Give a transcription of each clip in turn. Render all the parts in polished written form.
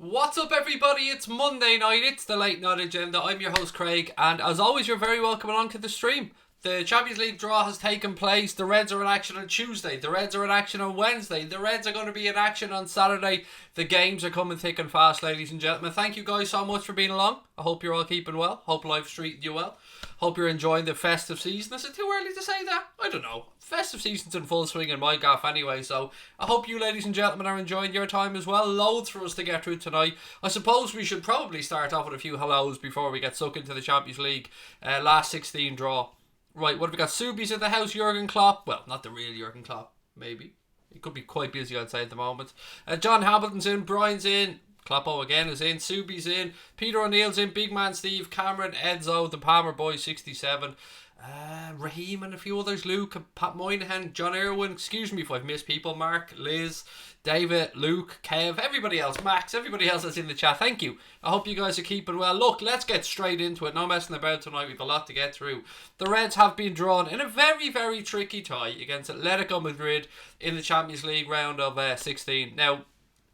What's up, everybody? It's Monday night. It's the late night agenda. I'm your host Craig, and as always, you're very welcome along to the stream. The Champions League draw has taken place. The Reds are in action on Tuesday. The Reds are in action on Wednesday. The Reds are going to be in action on Saturday. The games are coming thick and fast, ladies and gentlemen. Thank you guys so much for being along. I hope you're all keeping well. Hope life's treating you well. Hope you're enjoying the festive season. Is it too early to say that? I don't know. Festive season's in full swing in my gaff anyway, so I hope you ladies and gentlemen are enjoying your time as well. Loads for us to get through tonight. I suppose we should probably start off with a few hellos before we get stuck into the Champions League last 16 draw. Right, what have we got? Subi's in the house, Jurgen Klopp. Well, not the real Jurgen Klopp, maybe. He could be quite busy, I'd say, at the moment. John Hamilton's in, Brian's in, Kloppo again is in, Subi's in, Peter O'Neill's in, Big Man Steve, Cameron, Edzo, the Palmer Boy 67, Raheem and a few others, Luke, Pat Moynihan, John Irwin, excuse me if I've missed people, Mark, Liz, David, Luke, Kev, everybody else, Max, everybody else that's in the chat, thank you. I hope you guys are keeping well. Look, let's get straight into it. No messing about tonight. We've a lot to get through. The Reds have been drawn in a very, very tricky tie against Atletico Madrid in the Champions League round of 16. Now,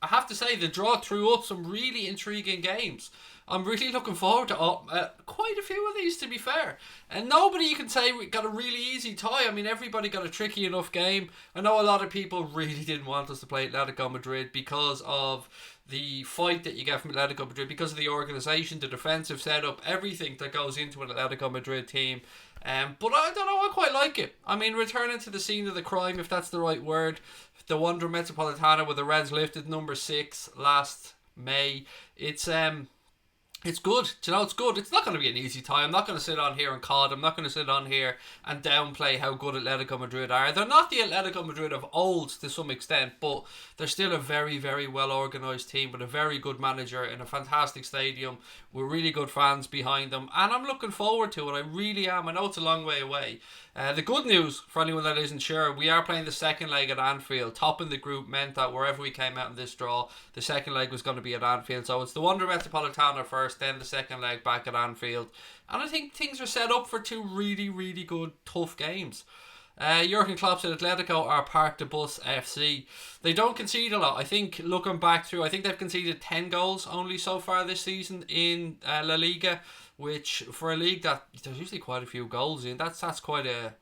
I have to say, the draw threw up some really intriguing games. I'm really looking forward to quite a few of these, to be fair. And nobody you can say got a really easy tie. I mean, everybody got a tricky enough game. I know a lot of people really didn't want us to play Atletico Madrid because of the fight that you get from Atletico Madrid, because of the organisation, the defensive setup, everything that goes into an Atletico Madrid team. But I don't know, I quite like it. I mean, returning to the scene of the crime, if that's the right word. The Wonder Metropolitana, where the Reds lifted number 6 last May. It's good. Do you know, it's good. It's not going to be an easy tie. I'm not going to sit on here and cod. I'm not going to sit on here and downplay how good Atletico Madrid are. They're not the Atletico Madrid of old to some extent, but they're still a very, very well organised team with a very good manager in a fantastic stadium with really good fans behind them. And I'm looking forward to it. I really am. I know it's a long way away. The good news, for anyone that isn't sure, we are playing the second leg at Anfield. Topping the group meant that wherever we came out in this draw, the second leg was going to be at Anfield. So it's the Wonder Metropolitana first, then the second leg back at Anfield. And I think things are set up for two really, really good, tough games. Jurgen Klopp said Atletico are Park the Bus FC. They don't concede a lot. I think, looking back through, I think they've conceded 10 goals only so far this season in La Liga, which for a league that there's usually quite a few goals in, that's quite a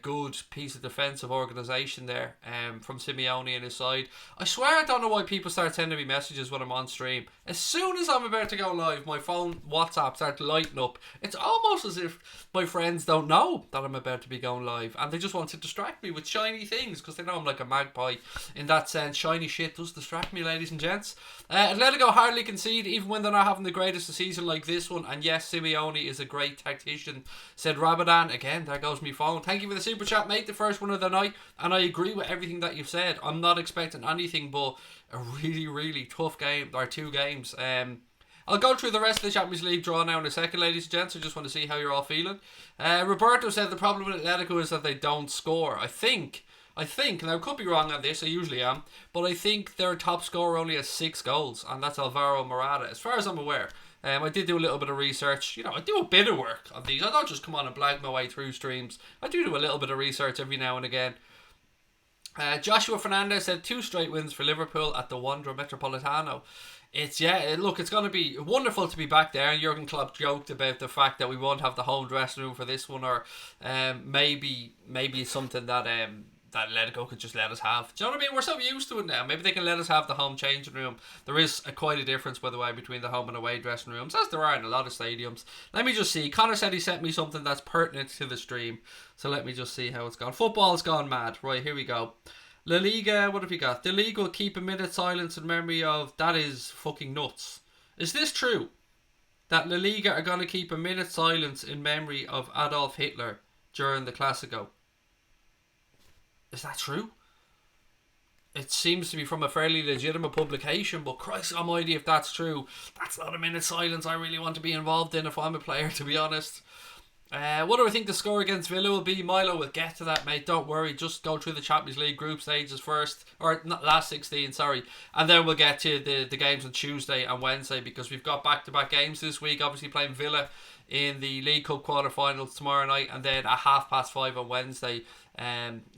good piece of defensive organisation there from Simeone and his side. I swear I don't know why people start sending me messages when I'm on stream. As soon as I'm about to go live, my phone WhatsApp starts lighting up. It's almost as if my friends don't know that I'm about to be going live and they just want to distract me with shiny things because they know I'm like a magpie in that sense. Shiny shit does distract me, ladies and gents. Atletico hardly concede even when they're not having the greatest of season like this one, and yes, Simeone is a great tactician, said Rabadan. Again, there goes my phone. Thank you for the super chat, mate, the first one of the night, and I agree with everything that you've said. I'm not expecting anything but a really, really tough game, or two games. I'll go through the rest of the Champions League draw now in a second, ladies and gents. I just want to see how you're all feeling. Roberto said the problem with Atletico is that they don't score. I think, and I could be wrong on this, I usually am, but I think their top scorer only has 6 goals, and that's Alvaro Morata, as far as I'm aware. I did do a little bit of research. You know, I do a bit of work on these. I don't just come on and blag my way through streams. I do a little bit of research every now and again. Joshua Fernandez said 2 straight wins for Liverpool at the Wanda Metropolitano. It's going to be wonderful to be back there. And Jurgen Klopp joked about the fact that we won't have the home dressing room for this one, or maybe something that Atletico could just let us have. Do you know what I mean? We're so used to it now. Maybe they can let us have the home changing room. There is quite a difference, by the way, between the home and away dressing rooms, as there are in a lot of stadiums. Let me just see. Connor said he sent me something that's pertinent to the stream. So let me just see how it's gone. Football's gone mad. Right, here we go. La Liga, what have we got? The league will keep a minute silence in memory of... That is fucking nuts. Is this true? That La Liga are going to keep a minute silence in memory of Adolf Hitler during the Classico? Is that true? It seems to be from a fairly legitimate publication, but Christ almighty, if that's true, that's not a minute silence I really want to be involved in if I'm a player, to be honest. What do I think the score against Villa will be? Milo will get to that, mate. Don't worry. Just go through the Champions League group stages first. Or not, last 16, sorry. And then we'll get to the games on Tuesday and Wednesday, because we've got back-to-back games this week. Obviously playing Villa in the League Cup quarterfinals tomorrow night, and then at 5:30 on Wednesday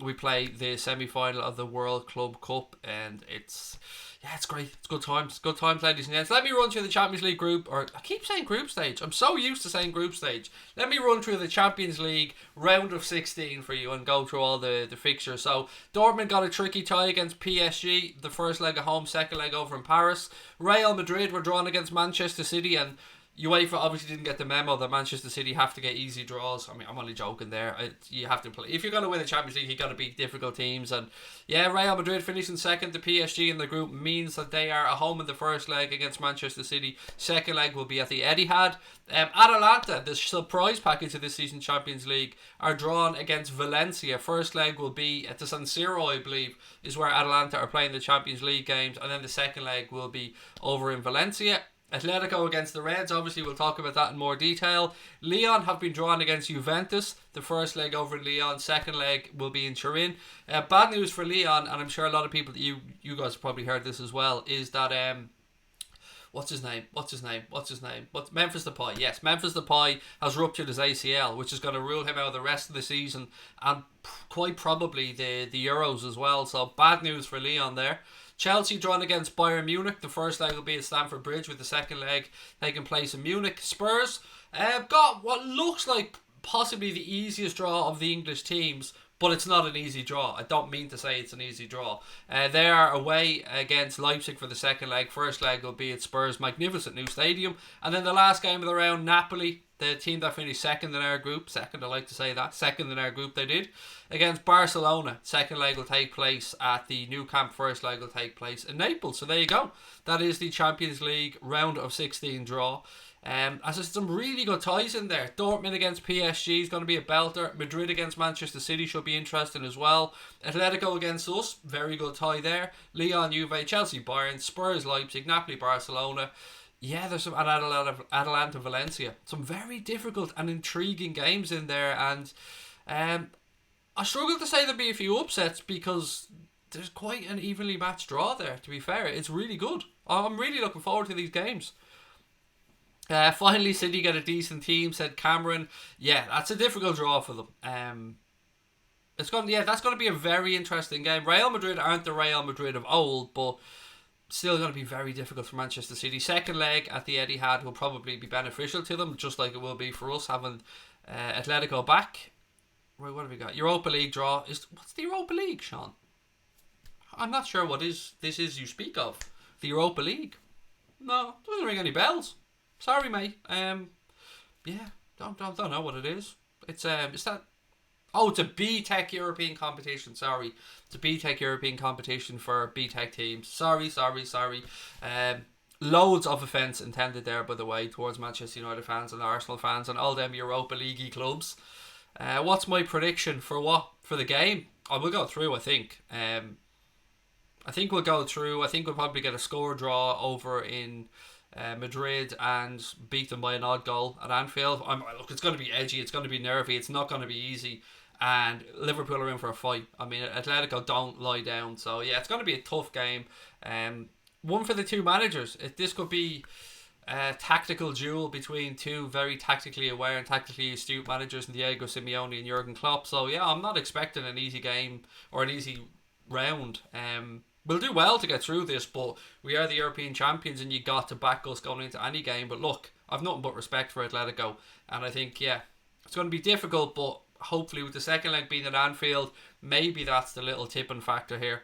we play the semi-final of the World Club Cup, and it's Yeah, it's great. It's good times. Good times, ladies and gents. Let me run through the Champions League group, or I keep saying group stage. I'm so used to saying group stage. Let me run through the Champions League round of 16 for you and go through all the fixtures. So, Dortmund got a tricky tie against PSG. The first leg at home, second leg over in Paris. Real Madrid were drawn against Manchester City, and UEFA obviously didn't get the memo that Manchester City have to get easy draws. I mean, I'm only joking there. You have to play. If you're going to win the Champions League, you've got to beat difficult teams. And yeah, Real Madrid finishing second to PSG in the group means that they are at home in the first leg against Manchester City. Second leg will be at the Etihad. Atalanta, the surprise package of this season's Champions League, are drawn against Valencia. First leg will be at the San Siro, I believe, is where Atalanta are playing the Champions League games. And then the second leg will be over in Valencia. Atletico against the Reds, obviously we'll talk about that in more detail. Lyon have been drawn against Juventus. The first leg over in Lyon, second leg will be in Turin. Bad news for Lyon, and I'm sure a lot of people, you guys have probably heard this as well, is that What's his name? Memphis Depay. Yes, Memphis Depay has ruptured his ACL, which is going to rule him out of the rest of the season and quite probably the Euros as well. So bad news for Lyon there. Chelsea drawn against Bayern Munich. The first leg will be at Stamford Bridge, with the second leg taking place in Munich. Spurs got what looks like possibly the easiest draw of the English teams, but it's not an easy draw. I don't mean to say it's an easy draw. They are away against Leipzig for the second leg. First leg will be at Spurs' magnificent new stadium. And then the last game of the round, Napoli, the team that finished second in our group, second in our group they did, against Barcelona. Second leg will take place at the Nou Camp. First leg will take place in Naples. So there you go. That is the Champions League round of 16 draw. As I said, some really good ties in there. Dortmund against PSG is going to be a belter. Madrid against Manchester City should be interesting as well. Atletico against us, very good tie there. Lyon, Juve, Chelsea, Bayern, Spurs, Leipzig, Napoli, Barcelona. Yeah, there's some Atalanta, Valencia. Some very difficult and intriguing games in there, and I struggle to say there'll be a few upsets because there's quite an evenly matched draw there, to be fair. It's really good. I'm really looking forward to these games. Finally, City get a decent team, said Cameron. Yeah, that's a difficult draw for them. That's going to be a very interesting game. Real Madrid aren't the Real Madrid of old, but still going to be very difficult for Manchester City. Second leg at the Etihad will probably be beneficial to them, just like it will be for us having Atletico back. Right, what have we got? Europa League draw. What's the Europa League, Sean? I'm not sure what this is you speak of. The Europa League? No, doesn't ring any bells. Sorry, mate. Yeah, don't know what it is. It's that. Oh, it's a B-Tech European competition. Sorry, it's a B-Tech European competition for B-Tech teams. Sorry. Loads of offence intended there, by the way, towards Manchester United fans and Arsenal fans and all them Europa League clubs. What's my prediction for what? For the game? I will go through, I think. I think we'll go through. I think we'll probably get a score draw over in Madrid and beat them by an odd goal at Anfield. Look, it's going to be edgy. It's going to be nervy. It's not going to be easy. And Liverpool are in for a fight. I mean, Atletico don't lie down. So, yeah, it's going to be a tough game. One for the two managers. This could be a tactical duel between two very tactically aware and tactically astute managers, Diego Simeone and Jurgen Klopp. So, yeah, I'm not expecting an easy game or an easy round. We'll do well to get through this, but we are the European champions and you got to back us going into any game. But look, I've nothing but respect for Atletico, and I think, yeah, it's going to be difficult, but hopefully with the second leg being at Anfield, maybe that's the little tipping factor here.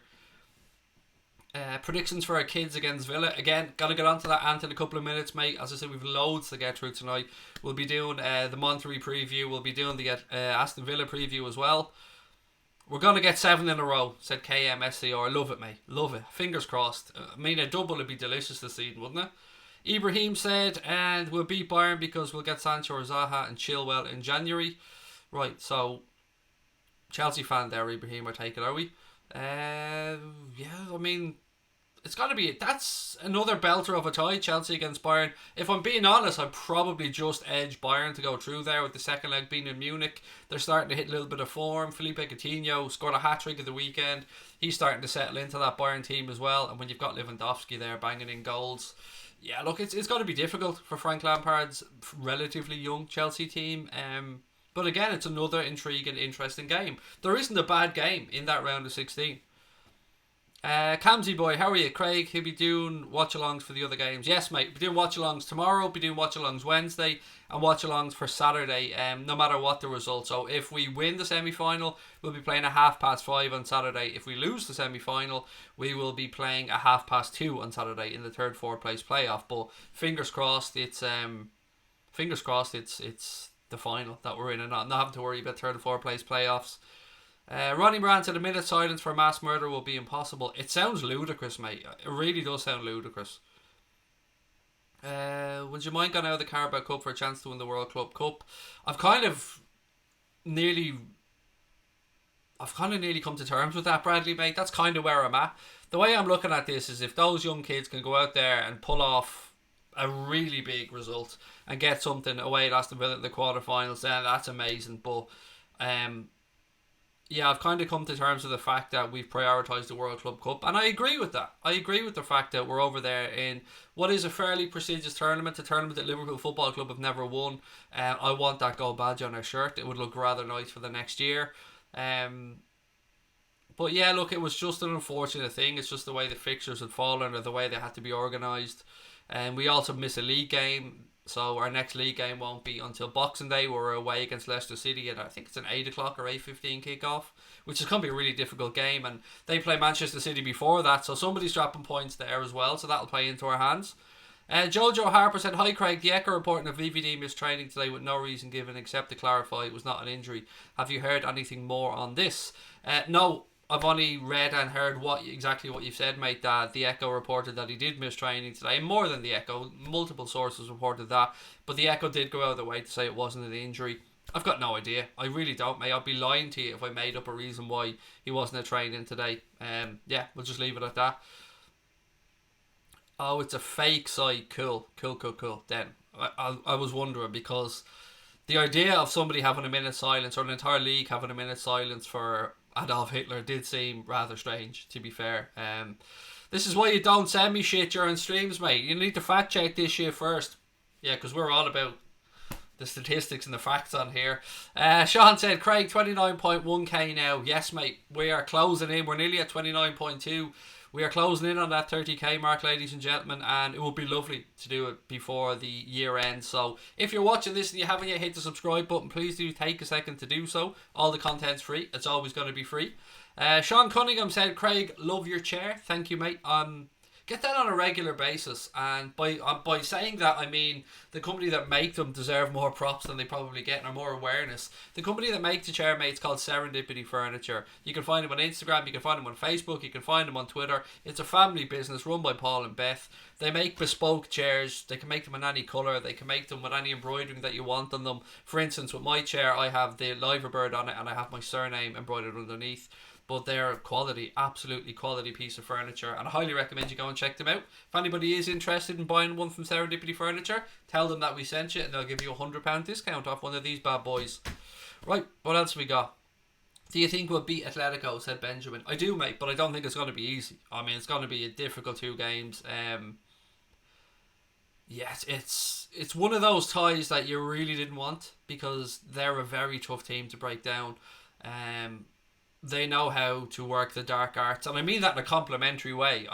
Predictions for our kids against Villa. Again, got to get onto that, Ant, in a couple of minutes, mate. As I said, we've loads to get through tonight. We'll be doing the Monterrey preview. We'll be doing the Aston Villa preview as well. We're going to get 7 in a row, said KMSCR. Love it, mate. Love it. Fingers crossed. I mean, a double would be delicious this season, wouldn't it? Ibrahim said, and we'll beat Bayern because we'll get Sancho or Zaha and Chilwell in January. Right, so Chelsea fan there, Ibrahim, I take it, are we? Yeah, I mean, it's got to be, that's another belter of a tie, Chelsea against Bayern. If I'm being honest, I'd probably just edge Bayern to go through there, with the second leg being in Munich. They're starting to hit a little bit of form. Felipe Coutinho scored a hat-trick at the weekend. He's starting to settle into that Bayern team as well. And when you've got Lewandowski there banging in goals, yeah, look, it's got to be difficult for Frank Lampard's relatively young Chelsea team. But again, it's another intriguing, interesting game. There isn't a bad game in that round of 16. Camsy boy, how are you? Craig, he'll be doing watch-alongs for the other games. Yes, mate, be doing watch-alongs tomorrow, be doing watch-alongs Wednesday, and watch-alongs for Saturday, no matter what the result. So if we win the semi-final, we'll be playing a 5:30 on Saturday. If we lose the semi-final, we will be playing a 2:30 on Saturday in the third, fourth place playoff. But fingers crossed, it's the final that we're in, and not having to worry about third and fourth place playoffs. Ronnie Moran said a minute silence for mass murder will be impossible. It sounds ludicrous, mate. It really does sound ludicrous. Would you mind going out of the Carabao Cup for a chance to win the World Club Cup? I've kind of nearly come to terms with that, Bradley, mate. That's kind of where I'm at. The way I'm looking at this is if those young kids can go out there and pull off a really big result and get something away at Aston Villa in the quarterfinals, then that's amazing. But yeah, I've kind of come to terms with the fact that we've prioritised the World Club Cup, and I agree with that. I agree with the fact that we're over there in what is a fairly prestigious tournament, a tournament that Liverpool Football Club have never won. I want that gold badge on our shirt. It would look rather nice for the next year. But yeah, look, it was just an unfortunate thing. It's just the way the fixtures had fallen or the way they had to be organised. And we also miss a league game. So our next league game won't be until Boxing Day. We're away against Leicester City, and I think it's an 8 o'clock or 8:15 kickoff, which is going to be a really difficult game. And they play Manchester City before that, so somebody's dropping points there as well. So that'll play into our hands. Jojo Harper said, "Hi Craig, the Echo reporting of VVD missed training today with no reason given except to clarify it was not an injury. Have you heard anything more on this?" No. I've only read and heard exactly what you've said, mate, that the Echo reported that he did miss training today. More than the Echo, multiple sources reported that. But the Echo did go out of their way to say it wasn't an injury. I've got no idea. I really don't, mate. I'd be lying to you if I made up a reason why he wasn't at training today. Yeah, we'll just leave it at that. Oh, it's a fake site. Cool. Then, I was wondering because the idea of somebody having a minute silence or an entire league having a minute silence for Adolf Hitler did seem rather strange, to be fair. This is why you don't send me shit during streams, mate. You need to fact check this shit first. Yeah, because we're all about the statistics and the facts on here. Sean said, Craig, 29.1k now. Yes, mate, we are closing in. We're nearly at 29.2. We are closing in on that 30k mark, ladies and gentlemen, and it would be lovely to do it before the year end. So if you're watching this and you haven't yet hit the subscribe button, please do take a second to do so. All the content's free. It's always going to be free. Sean Cunningham said, Craig, love your chair. Thank you, mate. Get that on a regular basis, and by saying that, I mean the company that make them deserve more props than they probably get, or more awareness. The company that make the chair, mate, is called Serendipity Furniture. You can find them on Instagram, you can find them on Facebook, you can find them on Twitter. It's a family business run by Paul and Beth. They make bespoke chairs. They can make them in any colour. They can make them with any embroidering that you want on them. For instance, with my chair, I have the Liverbird on it, and I have my surname embroidered underneath. But they're quality, absolutely quality piece of furniture, and I highly recommend you go and check them out. If anybody is interested in buying one from Serendipity Furniture, tell them that we sent you and they'll give you a £100 discount off one of these bad boys. Right, what else we got? Do you think we'll beat Atletico, said Benjamin. I do, mate, but I don't think it's going to be easy. I mean, it's going to be a difficult 2 games. Yes, it's one of those ties that you really didn't want, because they're a very tough team to break down. They know how to work the dark arts, and I mean that in a complimentary way.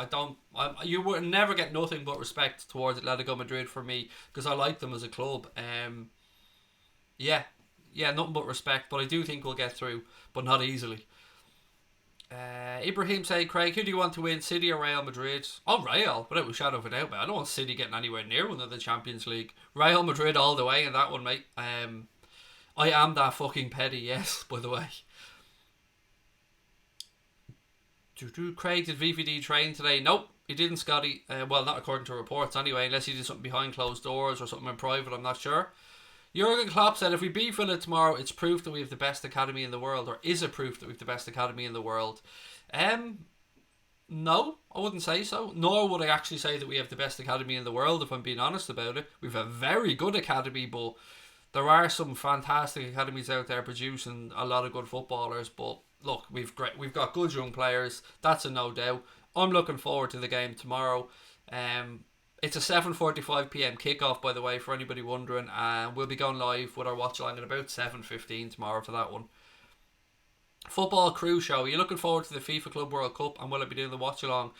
You would never get nothing but respect towards Atletico Madrid for me, because I like them as a club. Yeah, nothing but respect, but I do think we'll get through, but not easily. Ibrahim said, Craig, who do you want to win, City or Real Madrid? Oh, Real, without a shadow of a doubt, mate. I don't want City getting anywhere near one of the Champions League. Real Madrid all the way in that one, mate. I am that fucking petty, yes, by the way. Craig, did VVD train today? Nope, he didn't, Scotty. Well, not according to reports anyway, unless he did something behind closed doors or something in private, I'm not sure. Jurgen Klopp said, if we beat Villa tomorrow, it's proof that we have the best academy in the world, or is it proof that we have the best academy in the world? No, I wouldn't say so. Nor would I actually say that we have the best academy in the world, if I'm being honest about it. We've a very good academy, but there are some fantastic academies out there producing a lot of good footballers, but look, we've got good young players. That's a no doubt. I'm looking forward to the game tomorrow. It's a 7:45 p.m. kickoff, by the way, for anybody wondering. And we'll be going live with our watch along at about 7:15 tomorrow for that one. Football crew show. Are you looking forward to the FIFA Club World Cup, and will it be doing the watch along?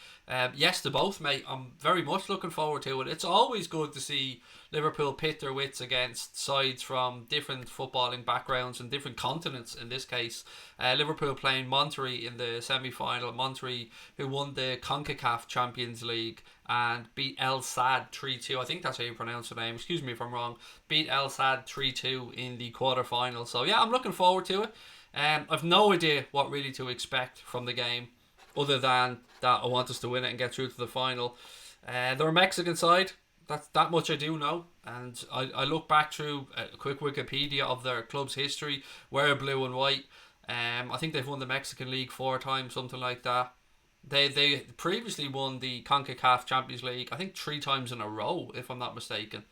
Yes to both, mate. I'm very much looking forward to it. It's always good to see Liverpool pit their wits against sides from different footballing backgrounds and different continents. In this case, Liverpool playing Monterrey in the semi-final. Monterrey, who won the CONCACAF Champions League and beat El Sad 3-2. I think that's how you pronounce the name. Excuse me if I'm wrong. Beat El Sad 3-2 in the quarter-final. So yeah, I'm looking forward to it. I've no idea what really to expect from the game, other than that I want us to win it and get through to the final. They're a Mexican side. That much I do know. And I look back through a quick Wikipedia of their club's history. We're blue and white. I think they've won the Mexican League 4 times, something like that. They previously won the CONCACAF Champions League, I think 3 times in a row, if I'm not mistaken.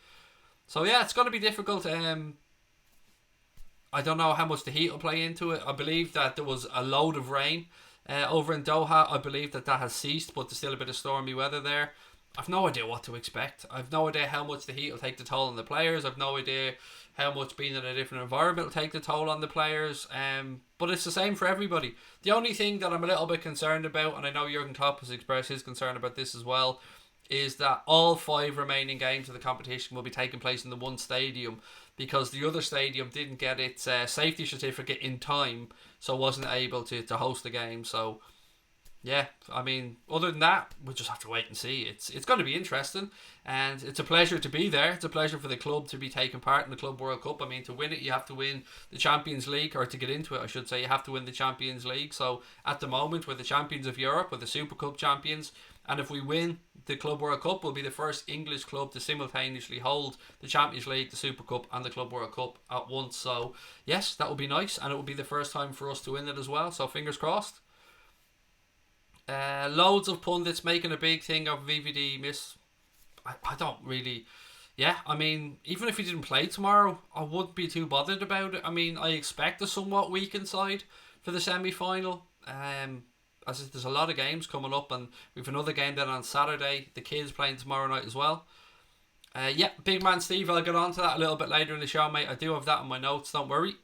So yeah, it's going to be difficult. I don't know how much the heat will play into it. I believe that there was a load of rain over in Doha. I believe that has ceased, but there's still a bit of stormy weather there. I've no idea what to expect. I've no idea how much the heat will take the toll on the players. I've no idea how much being in a different environment will take the toll on the players. But it's the same for everybody. The only thing that I'm a little bit concerned about, and I know Jurgen Klopp has expressed his concern about this as well, is that all 5 remaining games of the competition will be taking place in the one stadium, because the other stadium didn't get its safety certificate in time, so wasn't able to host the game. So yeah, I mean, other than that, we'll just have to wait and see. It's going to be interesting, and it's a pleasure to be there. It's a pleasure for the club to be taking part in the Club World Cup. I mean, to win it, you have to win the Champions League, or to get into it, I should say, you have to win the Champions League. So at the moment, we're the champions of Europe, we're the Super Cup champions, and if we win the Club World Cup, we'll be the first English club to simultaneously hold the Champions League, the Super Cup, and the Club World Cup at once. So yes, that will be nice, and it will be the first time for us to win it as well. So fingers crossed. Loads of pundits making a big thing of VVD miss. I don't really. Yeah, I mean, even if he didn't play tomorrow, I wouldn't be too bothered about it. I mean, I expect a somewhat weakened side for the semi-final. As there's a lot of games coming up, and we've another game then on Saturday. The kids playing tomorrow night as well. Yeah, big man Steve, I'll get on to that a little bit later in the show, mate. I do have that in my notes, don't worry.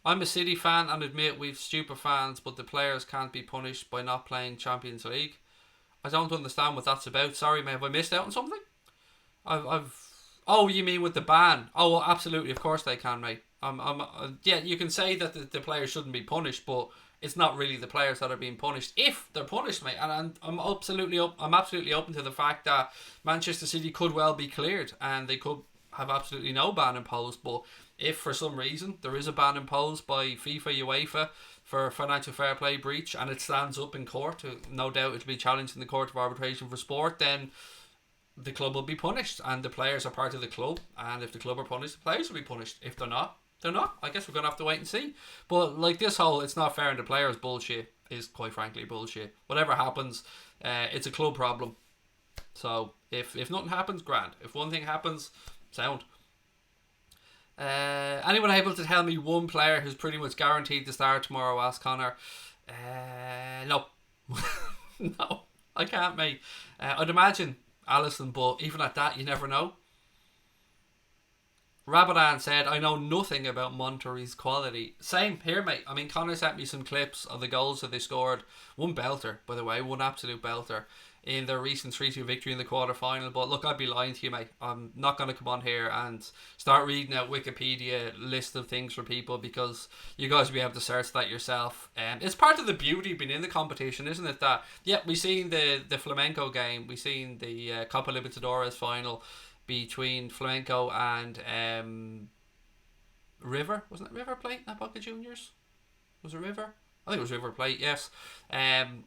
I'm a City fan and admit we've stupid fans, but the players can't be punished by not playing Champions League. I don't understand what that's about. Sorry, mate, have I missed out on something? Oh, you mean with the ban? Oh, well, absolutely, of course they can, mate. Yeah, you can say that the players shouldn't be punished, but it's not really the players that are being punished if they're punished, mate. And I'm absolutely open to the fact that Manchester City could well be cleared and they could have absolutely no ban imposed. But if for some reason there is a ban imposed by FIFA, UEFA for financial fair play breach, and it stands up in court, no doubt it'll be challenged in the Court of Arbitration for Sport, then the club will be punished, and the players are part of the club. And if the club are punished, the players will be punished. If they're not, they're not. I guess we're going to have to wait and see. But like this whole it's not fair and the players bullshit is quite frankly bullshit. Whatever happens, it's a club problem. So if nothing happens, grand. If one thing happens, sound. Anyone able to tell me one player who's pretty much guaranteed to start tomorrow? Asked Connor. No. No, I can't, mate. I'd imagine Alisson, but even at that, you never know. Rabadan said, I know nothing about Monterrey's quality. Same here, mate. I mean, Connor sent me some clips of the goals that they scored. One belter, by the way, one absolute belter in their recent 3-2 victory in the quarter-final. But look, I'd be lying to you, mate. I'm not going to come on here and start reading out Wikipedia list of things for people, because you guys will be able to search that yourself. It's part of the beauty of being in the competition, isn't it? That, yeah, we've seen the Flamenco game. We've seen the Copa Libertadores final between Flamenco and River. Wasn't it River Plate in that Boca Juniors? Was it River? I think it was River Plate, yes.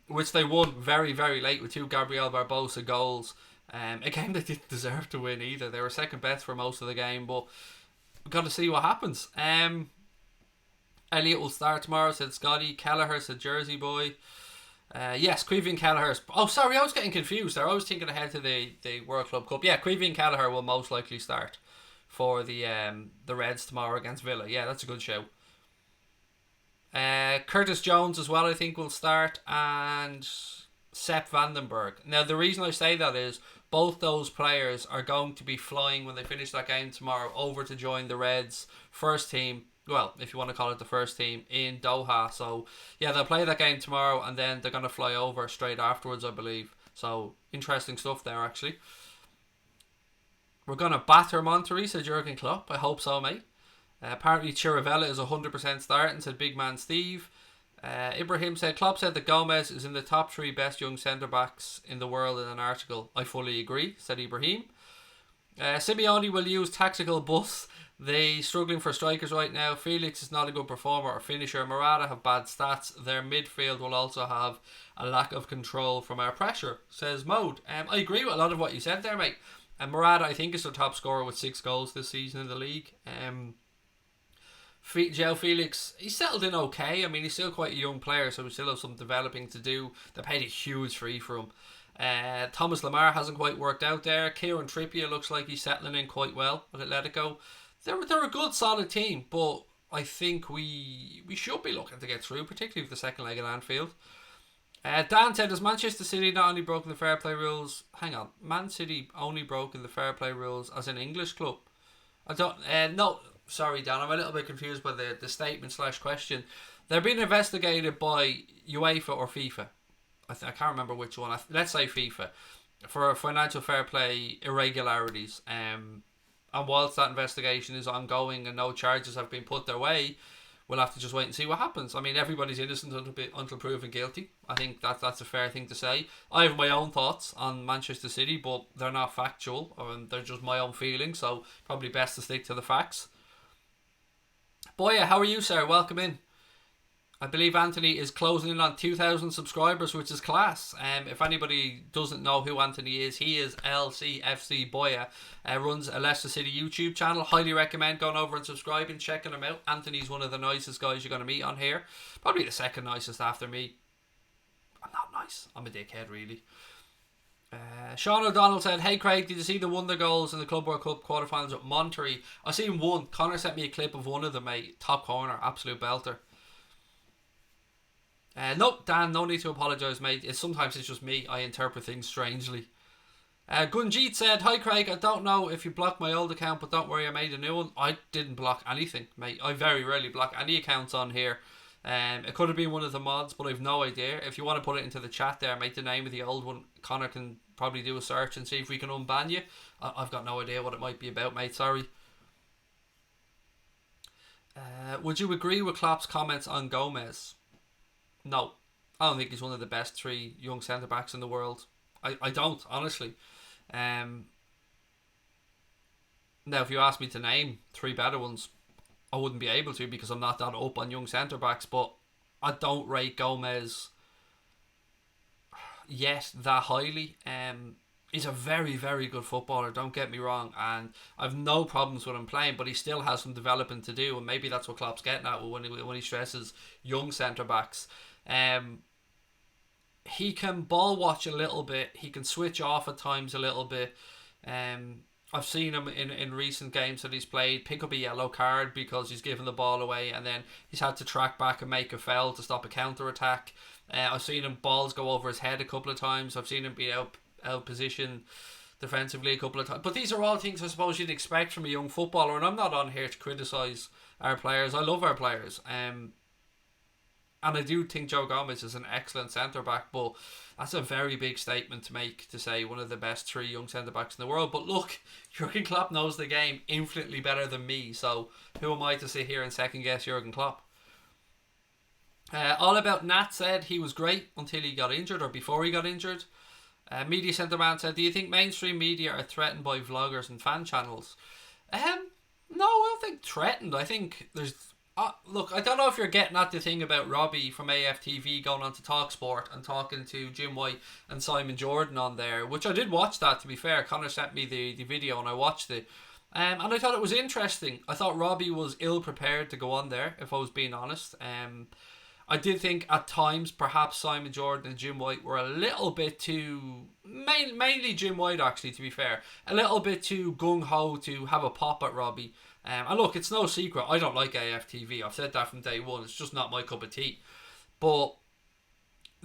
Which they won very, very late with 2 Gabriel Barbosa goals. A game they didn't deserve to win either. They were second best for most of the game, but we've got to see what happens. Elliot will start tomorrow, said Scotty. Kelleher said Jersey Boy. Yes, Creevy and Kelleher. Oh, sorry, I was getting confused there. I was thinking ahead to the World Club Cup. Yeah, Creevy and Kelleher will most likely start for the Reds tomorrow against Villa. Yeah, that's a good show. Curtis Jones as well, I think, will start, and Sepp Vandenberg. Now, the reason I say that is both those players are going to be flying when they finish that game tomorrow over to join the Reds first team. Well, if you want to call it the first team, in Doha. So, yeah, they'll play that game tomorrow and then they're going to fly over straight afterwards, I believe. So, interesting stuff there, actually. We're going to batter Monterrey, said Jurgen Klopp. I hope so, mate. Apparently, Chirivella is 100% starting, said Big Man Steve. Ibrahim said, Klopp said that Gomez is in the top 3 best young centre-backs in the world in an article. I fully agree, said Ibrahim. Simeone will use tactical bus. They struggling for strikers right now. Felix is not a good performer or finisher. Morata have bad stats. Their midfield will also have a lack of control from our pressure, says Mode. I agree with a lot of what you said there, mate. And Morata, I think, is their top scorer with 6 goals this season in the league. João Felix, he's settled in okay. I mean, he's still quite a young player, so we still have some developing to do. They paid a huge fee for him. Thomas Lemar hasn't quite worked out there. Kieran Trippier looks like he's settling in quite well at Atletico. They're a good, solid team, but I think we should be looking to get through, particularly with the second leg at Anfield. Dan said, has Manchester City not only broken the fair play rules? Hang on, Man City only broken the fair play rules as an English club? I don't. No, sorry, Dan, I'm a little bit confused by the statement / question. They're being investigated by UEFA or FIFA. I can't remember which one. Let's say FIFA for financial fair play irregularities. And whilst that investigation is ongoing and no charges have been put their way, we'll have to just wait and see what happens. I mean, everybody's innocent until proven guilty. I think that's a fair thing to say. I have my own thoughts on Manchester City, but they're not factual, they're just my own feelings, so probably best to stick to the facts. Boya, how are you, sir? Welcome in. I believe Anthony is closing in on 2,000 subscribers, which is class. If anybody doesn't know who Anthony is, he is LCFC Boya. Runs a Leicester City YouTube channel. Highly recommend going over and subscribing, checking him out. Anthony's one of the nicest guys you're going to meet on here. Probably the second nicest after me. I'm not nice. I'm a dickhead, really. Sean O'Donnell said, hey Craig, did you see the wonder goals in the Club World Cup quarterfinals at Monterrey? I seen one. Connor sent me a clip of one of them, mate. Top corner. Absolute belter. Nope, Dan, no need to apologise, mate. Sometimes it's just me. I interpret things strangely. Gunjeet said, hi Craig, I don't know if you blocked my old account, but don't worry, I made a new one. I didn't block anything, mate. I very rarely block any accounts on here. It could have been one of the mods, but I've no idea. If you want to put it into the chat there, make the name of the old one. Connor can probably do a search and see if we can unban you. I've got no idea what it might be about, mate. Sorry. Would you agree with Klopp's comments on Gomez? No, I don't think he's one of the best 3 young centre-backs in the world. I don't, honestly. Now, if you ask me to name 3 better ones, I wouldn't be able to because I'm not that up on young centre-backs, but I don't rate Gomez yet that highly. He's a very, very good footballer, don't get me wrong, and I've no problems with him playing, but he still has some developing to do, and maybe that's what Klopp's getting at when he stresses young centre-backs. He can ball watch a little bit. He can switch off at times a little bit. I've seen him in recent games that he's played pick up a yellow card because he's given the ball away and then he's had to track back and make a foul to stop a counter-attack. I've seen him balls go over his head a couple of times. I've seen him be out position defensively a couple of times. But these are all things I suppose you'd expect from a young footballer, and I'm not on here to criticise our players. I love our players. And I do think Joe Gomez is an excellent centre-back, but that's a very big statement to make, to say one of the best 3 young centre-backs in the world. But look, Jurgen Klopp knows the game infinitely better than me, so who am I to sit here and second-guess Jurgen Klopp? All About Nat said he was great until he got injured, or before he got injured. Media Centre Man said, do you think mainstream media are threatened by vloggers and fan channels? No, I don't think threatened. I think there's... look, I don't know if you're getting at the thing about Robbie from AFTV going on to TalkSport and talking to Jim White and Simon Jordan on there, which I did watch that, to be fair. Connor sent me the video and I watched it. And I thought it was interesting. I thought Robbie was ill-prepared to go on there, if I was being honest. I did think at times perhaps Simon Jordan and Jim White were a little bit too... Mainly Jim White, actually, to be fair. A little bit too gung-ho to have a pop at Robbie. And look, it's no secret, I don't like AFTV. I've said that from day one. It's just not my cup of tea. But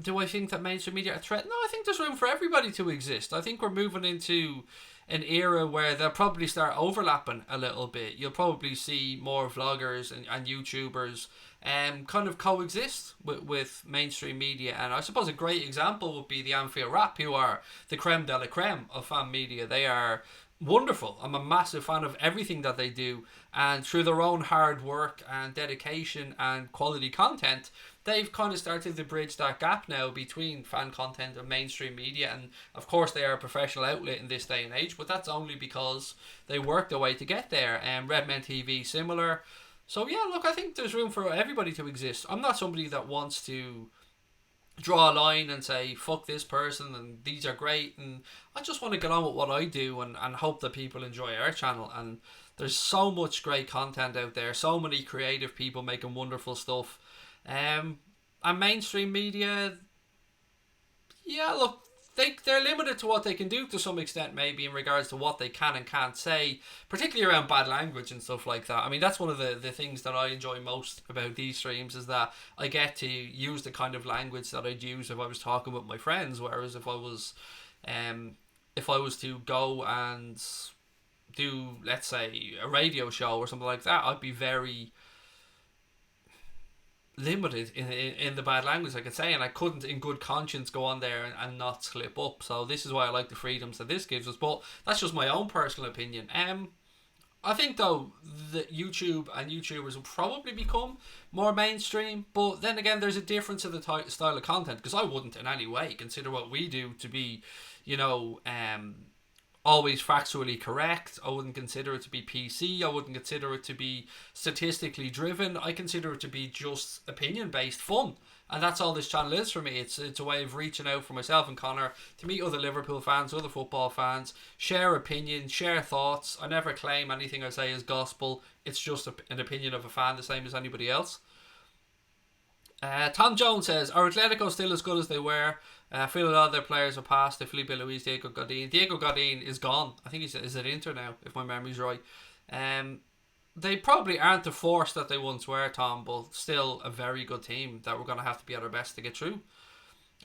Do I think that mainstream media are a threat? No, I think there's room for everybody to exist. I think we're moving into an era where they'll probably start overlapping a little bit. You'll probably see more vloggers and YouTubers kind of coexist with mainstream media. And I suppose a great example would be the Anfield Rap, who are the creme de la creme of fan media. They are wonderful. I'm a massive fan of everything that they do, and through their own hard work and dedication and quality content, they've kind of started to bridge that gap now between fan content and mainstream media. And of course they are a professional outlet in this day and age, but that's only because they worked their way to get there. And Redmen TV similar. So yeah, look, I think there's room for everybody to exist. I'm not somebody that wants to draw a line and say fuck this person and these are great, and I just want to get on with what I do and hope that people enjoy our channel. And there's so much great content out there, so many creative people making wonderful stuff. And mainstream media, yeah, look, they're limited to what they can do to some extent, maybe in regards to what they can and can't say, particularly around bad language and stuff like that. I mean, that's one of the things that I enjoy most about these streams, is that I get to use the kind of language that I'd use if I was talking with my friends. Whereas if I was to go and do, let's say, a radio show or something like that, I'd be very limited in the bad language I could say, and I couldn't in good conscience go on there and not slip up. So this is why I like the freedoms that this gives us, but that's just my own personal opinion. I think though that YouTube and YouTubers will probably become more mainstream, but then again there's a difference in the style of content, because I wouldn't in any way consider what we do to be, you know, always factually correct. I wouldn't consider it to be PC. I wouldn't consider it to be statistically driven. I consider it to be just opinion based fun, and that's all this channel is for me. It's a way of reaching out for myself and Connor to meet other Liverpool fans, other football fans, share opinions, share thoughts. I never claim anything I say is gospel. It's just an opinion of a fan, the same as anybody else. Tom Jones says, are Atletico still as good as they were? I feel a lot of their players are past. The Felipe Luis, Diego Godin. Diego Godin is gone. I think he's at Inter now, if my memory's right. They probably aren't the force that they once were, Tom, but still a very good team that we're going to have to be at our best to get through.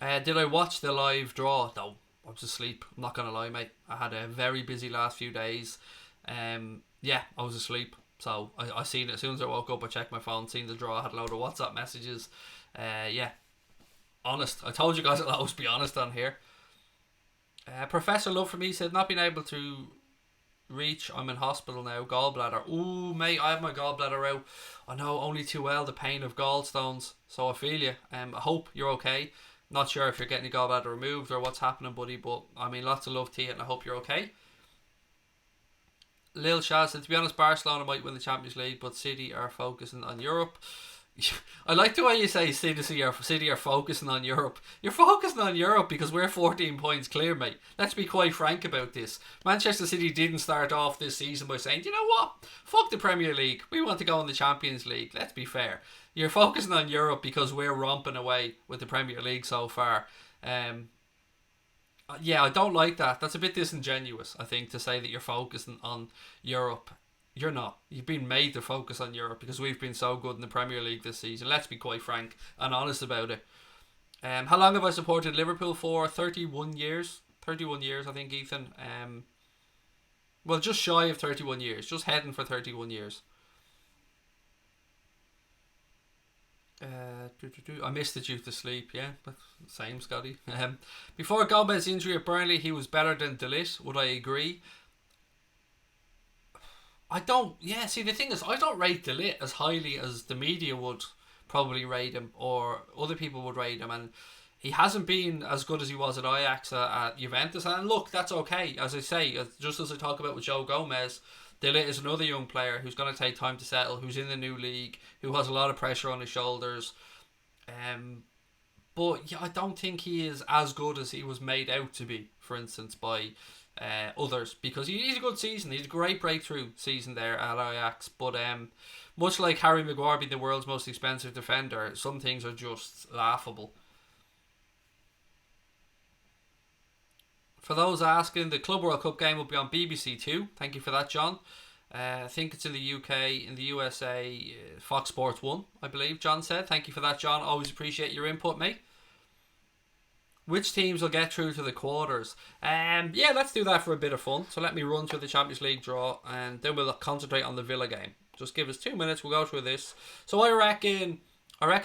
Did I watch the live draw? No, I was asleep. I'm not going to lie, mate. I had a very busy last few days. Yeah, I was asleep. So I seen it as soon as I woke up. I checked my phone, seen the draw, I had a load of WhatsApp messages. Yeah, honest. I told you guys I'll always be honest on here. Professor Love for me said, not being able to reach, I'm in hospital now, gallbladder. Ooh, mate, I have my gallbladder out. I know only too well the pain of gallstones, so I feel you. I hope you're okay. Not sure if you're getting your gallbladder removed or what's happening, buddy, but I mean, lots of love to you and I hope you're okay. Lil Shaz said, to be honest, Barcelona might win the Champions League, but City are focusing on Europe. I like the way you say City are focusing on Europe. You're focusing on Europe because we're 14 points clear, mate. Let's be quite frank about this. Manchester City didn't start off this season by saying, you know what, fuck the Premier League, we want to go in the Champions League. Let's be fair. You're focusing on Europe because we're romping away with the Premier League so far. Yeah, I don't like that. That's a bit disingenuous, I think, to say that you're focusing on Europe. You're not. You've been made to focus on Europe because we've been so good in the Premier League this season. Let's be quite frank and honest about it. How long have I supported Liverpool for? 31 years. 31 years, I think, Ethan. Well, just shy of 31 years. Just heading for 31 years. I missed it due to sleep, yeah, but same, Scotty. Before Gomez's injury at Burnley, he was better than De Ligt. Would I agree? I don't. Yeah, see, the thing is, I don't rate De Ligt as highly as the media would probably rate him, or other people would rate him, and he hasn't been as good as he was at Ajax, at Juventus. And look, that's okay. As I say, just as I talk about with Joe Gomez, De Ligt is another young player who's going to take time to settle, who's in the new league, who has a lot of pressure on his shoulders. But yeah, I don't think he is as good as he was made out to be, for instance, by others, because he's a good season. He's a great breakthrough season there at Ajax. But much like Harry Maguire being the world's most expensive defender, some things are just laughable. For those asking, the Club World Cup game will be on BBC Two. Thank you for that, John. I think it's in the UK, in the USA, Fox Sports 1, I believe John said. Thank you for that, John. Always appreciate your input, mate. Which teams will get through to the quarters? Yeah, let's do that for a bit of fun. So let me run through the Champions League draw, and then we'll concentrate on the Villa game. Just give us 2 minutes. We'll go through this. So I reckon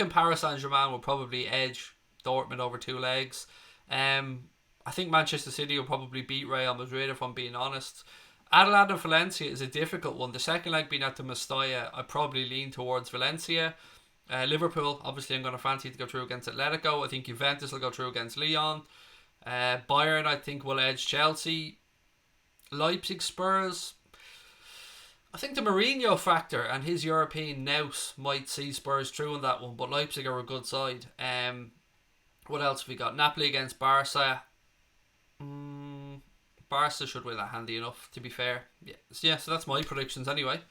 Paris Saint-Germain will probably edge Dortmund over 2 legs. I think Manchester City will probably beat Real Madrid, if I'm being honest. Adelaide and Valencia is a difficult one. The second leg being at the Mestalla, I probably lean towards Valencia. Liverpool, obviously I'm going to fancy to go through against Atletico. I think Juventus will go through against Lyon. Bayern, I think, will edge Chelsea. Leipzig, Spurs. I think the Mourinho factor and his European nous might see Spurs through in that one, but Leipzig are a good side. What else have we got? Napoli against Barca. Barca should win that handy enough, to be fair. Yeah, so that's my predictions anyway.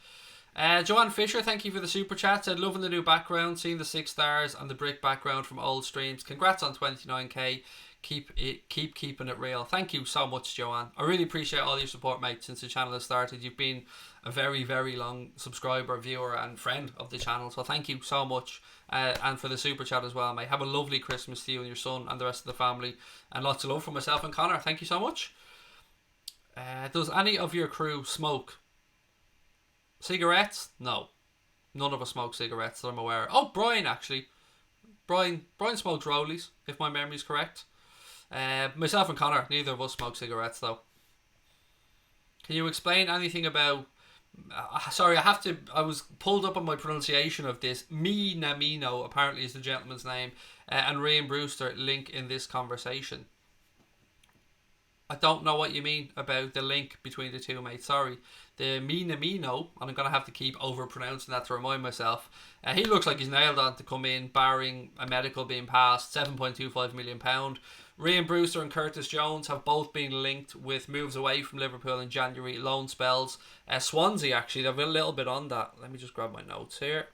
Joanne Fisher, thank you for the super chat. Said, loving the new background, seeing the 6 stars and the brick background from old streams. Congrats on 29k. Keep keeping it real. Thank you so much, Joanne. I really appreciate all your support, mate, since the channel has started. You've been a very, very long subscriber, viewer and friend of the channel, so thank you so much. And for the super chat as well, mate. Have a lovely Christmas to you and your son and the rest of the family, and lots of love from myself and Connor. Thank you so much. Does any of your crew smoke cigarettes? No, none of us smoke cigarettes that I'm aware of. Oh, Brian, actually. Brian smokes Rollies, if my memory's correct. Myself and Connor, neither of us smoke cigarettes though. Can you explain anything about sorry, I was pulled up on my pronunciation of this. Minamino apparently is the gentleman's name, and Ryan Brewster link in this conversation. I don't know what you mean about the link between the two, mate. Sorry. The Minamino, and I'm going to have to keep over-pronouncing that to remind myself. He looks like he's nailed on to come in, barring a medical being passed. £7.25 million. Ryan Brewster and Curtis Jones have both been linked with moves away from Liverpool in January, loan spells. Swansea, actually, they've a little bit on that. Let me just grab my notes here.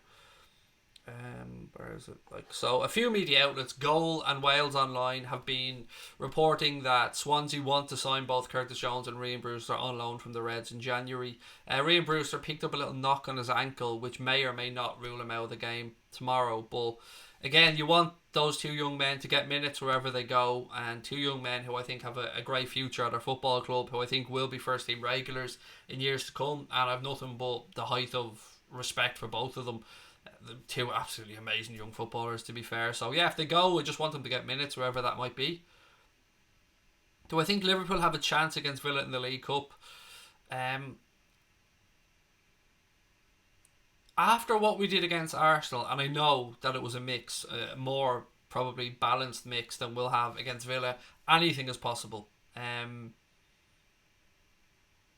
Where is it? So a few media outlets, Goal and Wales Online, have been reporting that Swansea want to sign both Curtis Jones and Ryan Brewster on loan from the Reds in January. Ryan Brewster picked up a little knock on his ankle, which may or may not rule him out of the game tomorrow. But again, you want those 2 young men to get minutes wherever they go, and 2 young men who I think have a great future at their football club, who I think will be first team regulars in years to come, and I've nothing but the height of respect for both of them. The 2 absolutely amazing young footballers, to be fair. So yeah, if they go, I just want them to get minutes wherever that might be. Do I think Liverpool have a chance against Villa in the League Cup? After what we did against Arsenal, and I know that it was a mix, a more probably balanced mix than we'll have against Villa, anything is possible. I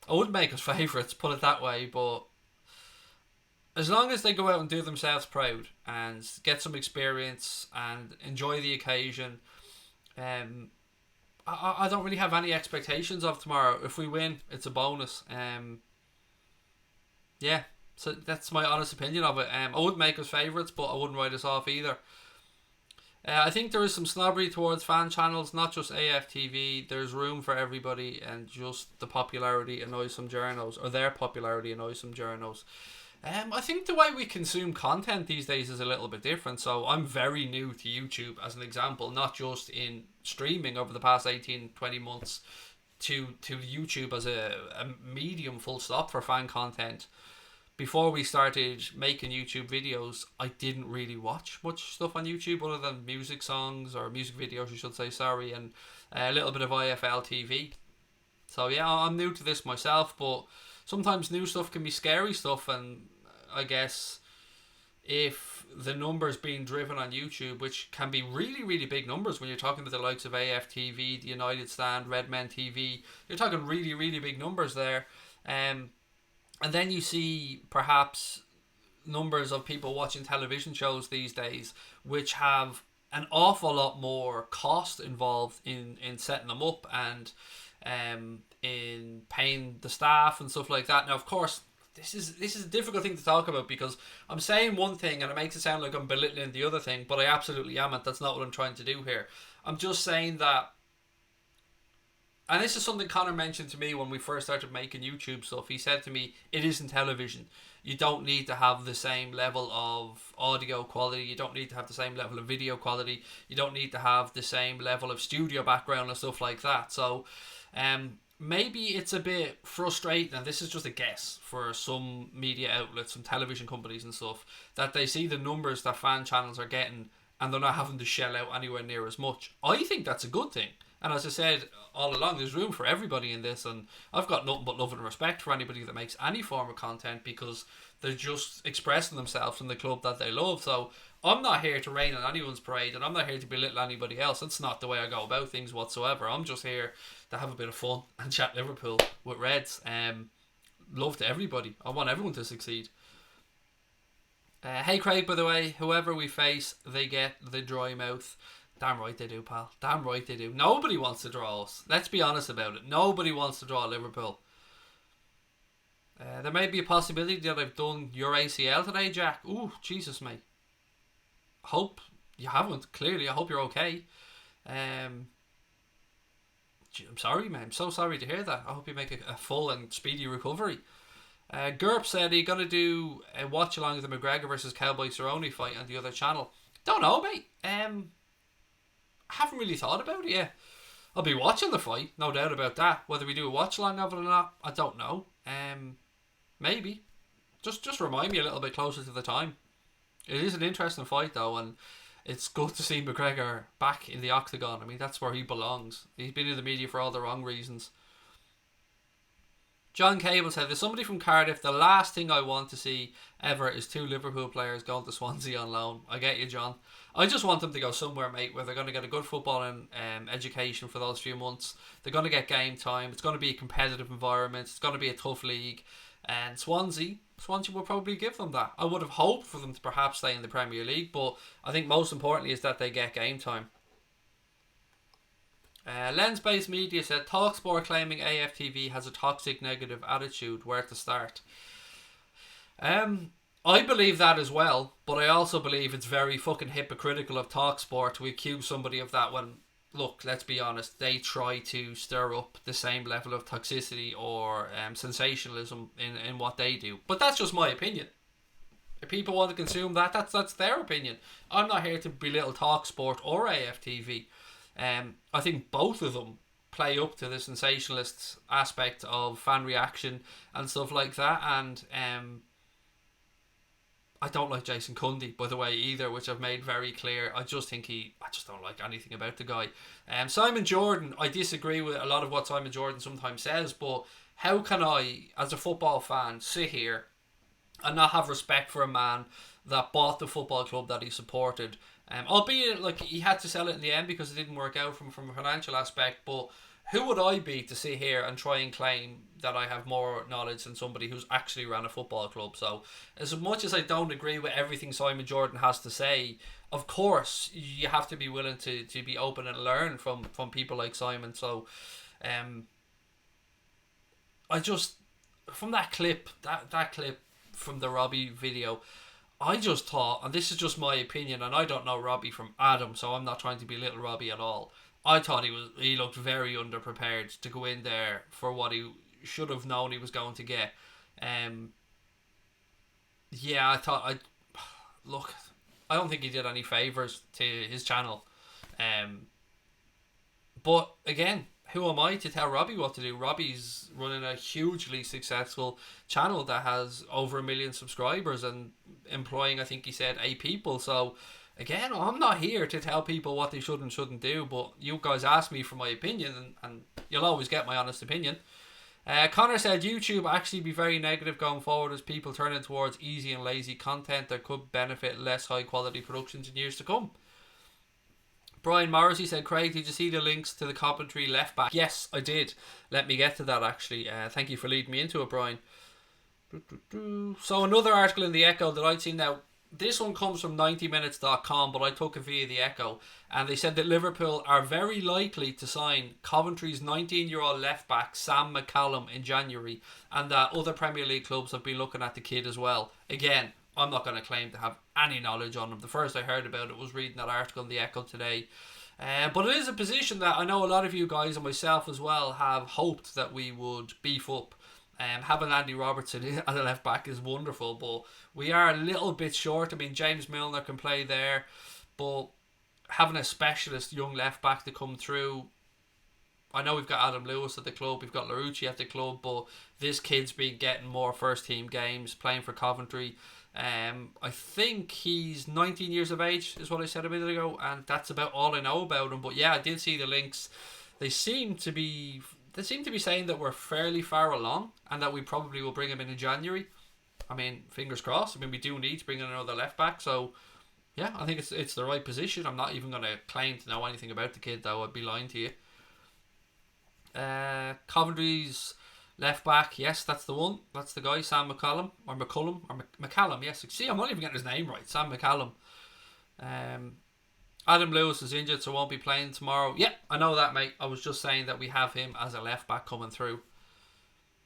wouldn't make us favourites, put it that way, but as long as they go out and do themselves proud and get some experience and enjoy the occasion, I don't really have any expectations of tomorrow. If we win, it's a bonus. Yeah, so that's my honest opinion of it. I wouldn't make us favourites, but I wouldn't write us off either. I think there is some snobbery towards fan channels, not just AFTV. There's room for everybody, and just the popularity annoys some journos, or their popularity annoys some journos. I think the way we consume content these days is a little bit different. So I'm very new to YouTube, as an example, not just in streaming over the past 18-20 months to YouTube as a medium full stop for fan content. Before we started making YouTube videos, I didn't really watch much stuff on YouTube other than music songs, or music videos I should say, sorry, and a little bit of IFL TV. So yeah, I'm new to this myself, but sometimes new stuff can be scary stuff, and I guess if the numbers being driven on YouTube, which can be really, really big numbers when you're talking to the likes of AFTV, the United Stand, Redmen TV, you're talking really, really big numbers there. And then you see perhaps numbers of people watching television shows these days, which have an awful lot more cost involved in setting them up and in paying the staff and stuff like that. Now, of course, this is a difficult thing to talk about, because I'm saying one thing and it makes it sound like I'm belittling the other thing, but I absolutely am. That's not what I'm trying to do here. I'm just saying that And this is something Connor mentioned to me when we first started making YouTube stuff. He said to me, it isn't television. You don't need to have the same level of audio quality. You don't need to have the same level of video quality. You don't need to have the same level of studio background and stuff like that. So maybe it's a bit frustrating, and this is just a guess for some media outlets, some television companies and stuff, that they see the numbers that fan channels are getting and they're not having to shell out anywhere near as much. I think that's a good thing. And as I said all along, there's room for everybody in this, and I've got nothing but love and respect for anybody that makes any form of content, because they're just expressing themselves in the club that they love. So I'm not here to rain on anyone's parade, and I'm not here to belittle anybody else. That's not the way I go about things whatsoever. I'm just here to have a bit of fun and chat Liverpool with Reds. Love to everybody. I want everyone to succeed. Hey Craig, by the way, whoever we face, they get the dry mouth. Damn right they do, pal. Damn right they do. Nobody wants to draw us. Let's be honest about it. Nobody wants to draw Liverpool. There may be a possibility that I've done your ACL today, Jack. Ooh, Jesus, mate. Hope you haven't. Clearly, I hope you're okay. I'm sorry, man. I'm so sorry to hear that. I hope you make a full and speedy recovery. Gerp said he's going to do a watch along with the McGregor versus Cowboy Cerrone fight on the other channel. Don't know, mate. I haven't really thought about it yet. I'll be watching the fight, no doubt about that. Whether we do a watch along of it or not, I don't know. Maybe. Just remind me a little bit closer to the time. It is an interesting fight though, and it's good to see McGregor back in the octagon. I mean, that's where he belongs. He's been in the media for all the wrong reasons. John Cable said, there's somebody from Cardiff, the last thing I want to see ever is 2 Liverpool players going to Swansea on loan. I get you, John. I just want them to go somewhere, mate, where they're going to get a good football and education for those few months. They're going to get game time. It's going to be a competitive environment. It's going to be a tough league. And Swansea will probably give them that. I would have hoped for them to perhaps stay in the Premier League, but I think most importantly is that they get game time. Lens-based media said TalkSport claiming AFTV has a toxic negative attitude. Where to start? I believe that as well, but I also believe it's very fucking hypocritical of TalkSport to accuse somebody of that when, look, let's be honest, they try to stir up the same level of toxicity or sensationalism in what they do. But that's just my opinion. If people want to consume that, that's their opinion. I'm not here to belittle TalkSport or AFTV. I think both of them play up to the sensationalist aspect of fan reaction and stuff like that, and I don't like Jason Cundy, by the way, either, which I've made very clear. I just don't like anything about the guy. Simon Jordan, I disagree with a lot of what Simon Jordan sometimes says, but how can I, as a football fan, sit here and not have respect for a man that bought the football club that he supported? Albeit, like, he had to sell it in the end because it didn't work out from a financial aspect, but who would I be to sit here and try and claim that I have more knowledge than somebody who's actually ran a football club? So, as much as I don't agree with everything Simon Jordan has to say, of course, you have to be willing to be open and learn from people like Simon. So, I just, from that clip, that clip from the Robbie video, I just thought, and this is just my opinion, and I don't know Robbie from Adam, so I'm not trying to belittle Robbie at all. I thought he looked very underprepared to go in there for what he should have known he was going to get. Yeah, I don't think he did any favours to his channel. But again, who am I to tell Robbie what to do? Robbie's running a hugely successful channel that has over 1 million subscribers and employing, I think he said, 8 people. So again, I'm not here to tell people what they should and shouldn't do, but you guys ask me for my opinion, and you'll always get my honest opinion. Connor said YouTube actually be very negative going forward as people turning towards easy and lazy content that could benefit less high quality productions in years to come. Brian Morrissey said, Craig, did you see the links to the Coventry left back? Yes, I did. Let me get to that actually. Thank you for leading me into it, Brian. So another article in the Echo that I'd seen now, this one comes from 90minutes.com, but I took it via the Echo, and they said that Liverpool are very likely to sign Coventry's 19-year-old left-back Sam McCallum in January, and that other Premier League clubs have been looking at the kid as well. Again, I'm not going to claim to have any knowledge on him. The first I heard about it was reading that article in the Echo today. But it is a position that I know a lot of you guys and myself as well have hoped that we would beef up. Having Andy Robertson at the left back is wonderful, but we are a little bit short. I mean, James Milner can play there, but having a specialist young left back to come through, I know we've got Adam Lewis at the club, we've got Larouci at the club, but this kid's been getting more first team games, playing for Coventry. I think he's 19 years of age, is what I said a minute ago, and that's about all I know about him. But yeah, I did see the links. They seem to be saying that we're fairly far along, and that we probably will bring him in January. I mean, fingers crossed. I mean, we do need to bring in another left back, so yeah, I think it's the right position. I'm not even going to claim to know anything about the kid, though. I'd be lying to you. Coventry's left back, yes, that's the one. That's the guy, Sam McCallum. Or McCullum. Or McCallum, yes. See, I'm not even getting his name right. Sam McCallum. Adam Lewis is injured, so won't be playing tomorrow. Yeah, I know that, mate. I was just saying that we have him as a left back coming through.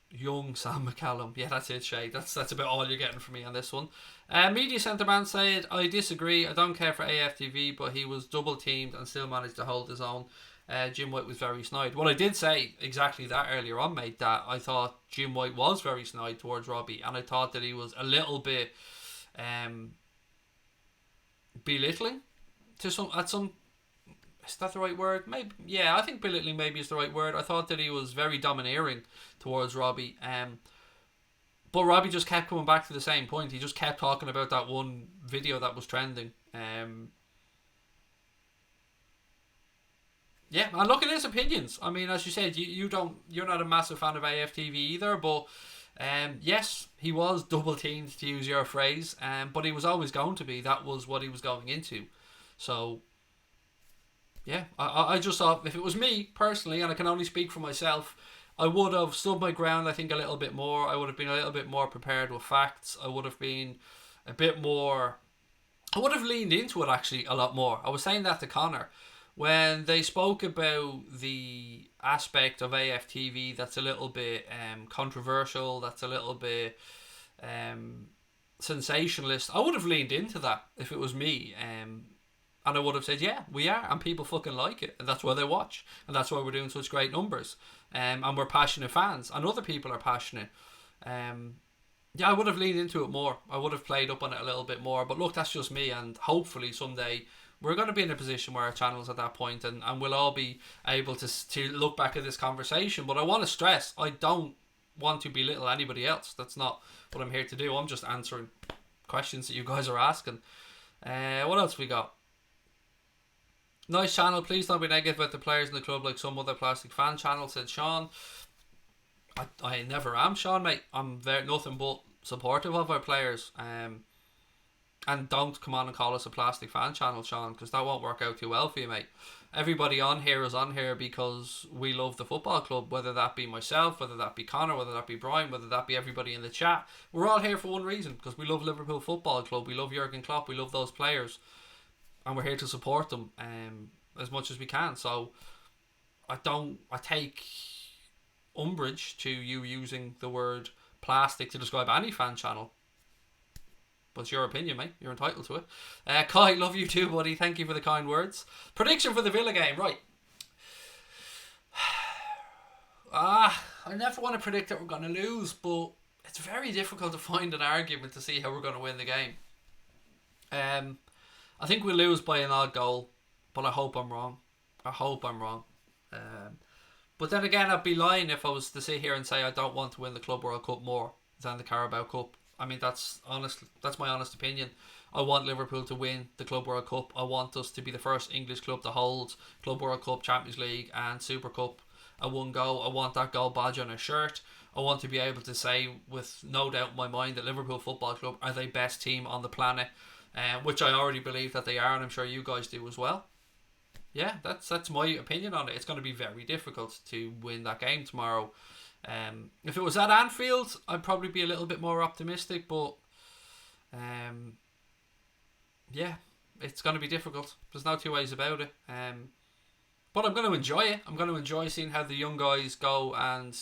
Young Sam McCallum. Yeah, that's it, Shay. That's about all you're getting from me on this one. Media Centre Man said, I disagree. I don't care for AFTV, but he was double teamed and still managed to hold his own. Jim White was very snide. Well, I did say exactly that earlier on, mate, that I thought Jim White was very snide towards Robbie, and I thought that he was a little bit belittling to some. Is that the right word? Maybe. Yeah, I think belittling maybe is the right word. I thought that he was very domineering towards Robbie. But Robbie just kept coming back to the same point. He just kept talking about that one video that was trending. Yeah, and look at his opinions. I mean, as you said, you're not a massive fan of AFTV either, but yes, he was double teamed, to use your phrase, but he was always going to be. That was what he was going into. So yeah, I just thought if it was me personally, and I can only speak for myself, I would have stood my ground, I think, a little bit more. I would have been a little bit more prepared with facts. I would have been a bit more, I would have leaned into it actually a lot more. I was saying that to Connor when they spoke about the aspect of AFTV that's a little bit controversial, that's a little bit sensationalist. I would have leaned into that if it was me, and I would have said, yeah, we are, and people fucking like it, and that's why they watch, and that's why we're doing such great numbers, and we're passionate fans, and other people are passionate. Yeah, I would have leaned into it more. I would have played up on it a little bit more, but look, that's just me, and hopefully someday we're going to be in a position where our channel's at that point, and we'll all be able to look back at this conversation. But I want to stress, I don't want to belittle anybody else. That's not what I'm here to do. I'm just answering questions that you guys are asking. What else we got? Nice channel. Please don't be negative about the players in the club like some other plastic fan channel, said Sean. I never am, Sean, mate. I'm nothing but supportive of our players. And don't come on and call us a plastic fan channel, Sean, because that won't work out too well for you, mate. Everybody on here is on here because we love the football club, whether that be myself, whether that be Connor, whether that be Brian, whether that be everybody in the chat. We're all here for one reason, because we love Liverpool Football Club, we love Jurgen Klopp, we love those players, and we're here to support them as much as we can. So I take umbrage to you using the word plastic to describe any fan channel. But it's your opinion, mate. You're entitled to it. Kai, love you too, buddy. Thank you for the kind words. Prediction for the Villa game, right. I never want to predict that we're going to lose, but it's very difficult to find an argument to see how we're going to win the game. I think we'll lose by an odd goal, but I hope I'm wrong. But then again, I'd be lying if I was to sit here and say I don't want to win the Club World Cup more than the Carabao Cup. I mean, that's my honest opinion. I want Liverpool to win the Club World Cup. I want us to be the first English club to hold Club World Cup, Champions League and Super Cup at one go. I want that gold badge on a shirt. I want to be able to say with no doubt in my mind that Liverpool Football Club are the best team on the planet, which I already believe that they are, and I'm sure you guys do as well. Yeah, that's my opinion on it. It's going to be very difficult to win that game tomorrow. If it was at Anfield, I'd probably be a little bit more optimistic, but yeah, it's going to be difficult. There's no two ways about it. But I'm going to enjoy it. I'm going to enjoy seeing how the young guys go and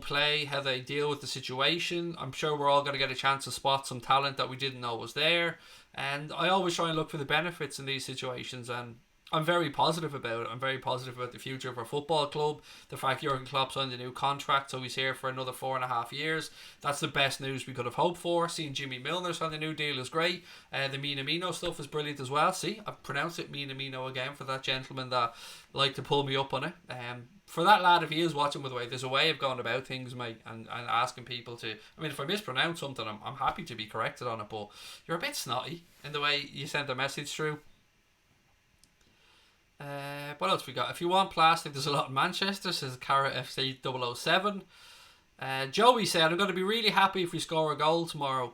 play, how they deal with the situation. I'm sure we're all going to get a chance to spot some talent that we didn't know was there. And I always try and look for the benefits in these situations. And I'm very positive about it. I'm very positive about the future of our football club. The fact Jurgen Klopp signed a new contract, so he's here for another 4.5 years. That's the best news we could have hoped for. Seeing Jimmy Milner sign a new deal is great. The Minamino stuff is brilliant as well. See, I've pronounced it Minamino again for that gentleman that liked to pull me up on it. For that lad, if he is watching, by the way, there's a way of going about things, mate, and asking people to... I mean, if I mispronounce something, I'm happy to be corrected on it, but you're a bit snotty in the way you sent the message through. What else we got? If you want plastic, there's a lot in Manchester, says Cara FC 007. Joey said, I'm going to be really happy if we score a goal tomorrow.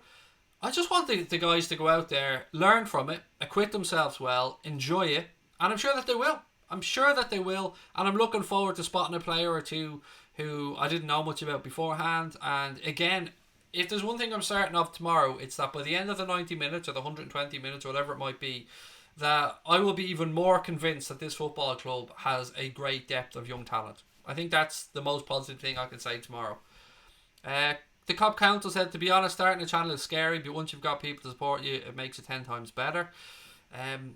I just want the guys to go out there, learn from it, acquit themselves well, enjoy it, and I'm sure that they will. And I'm looking forward to spotting a player or two who I didn't know much about beforehand. And again, if there's one thing I'm certain of tomorrow, it's that by the end of the 90 minutes or the 120 minutes or whatever it might be, that I will be even more convinced that this football club has a great depth of young talent. I think that's the most positive thing I can say tomorrow. The Cop Council said, to be honest, starting a channel is scary, but once you've got people to support you, it makes it 10 times better.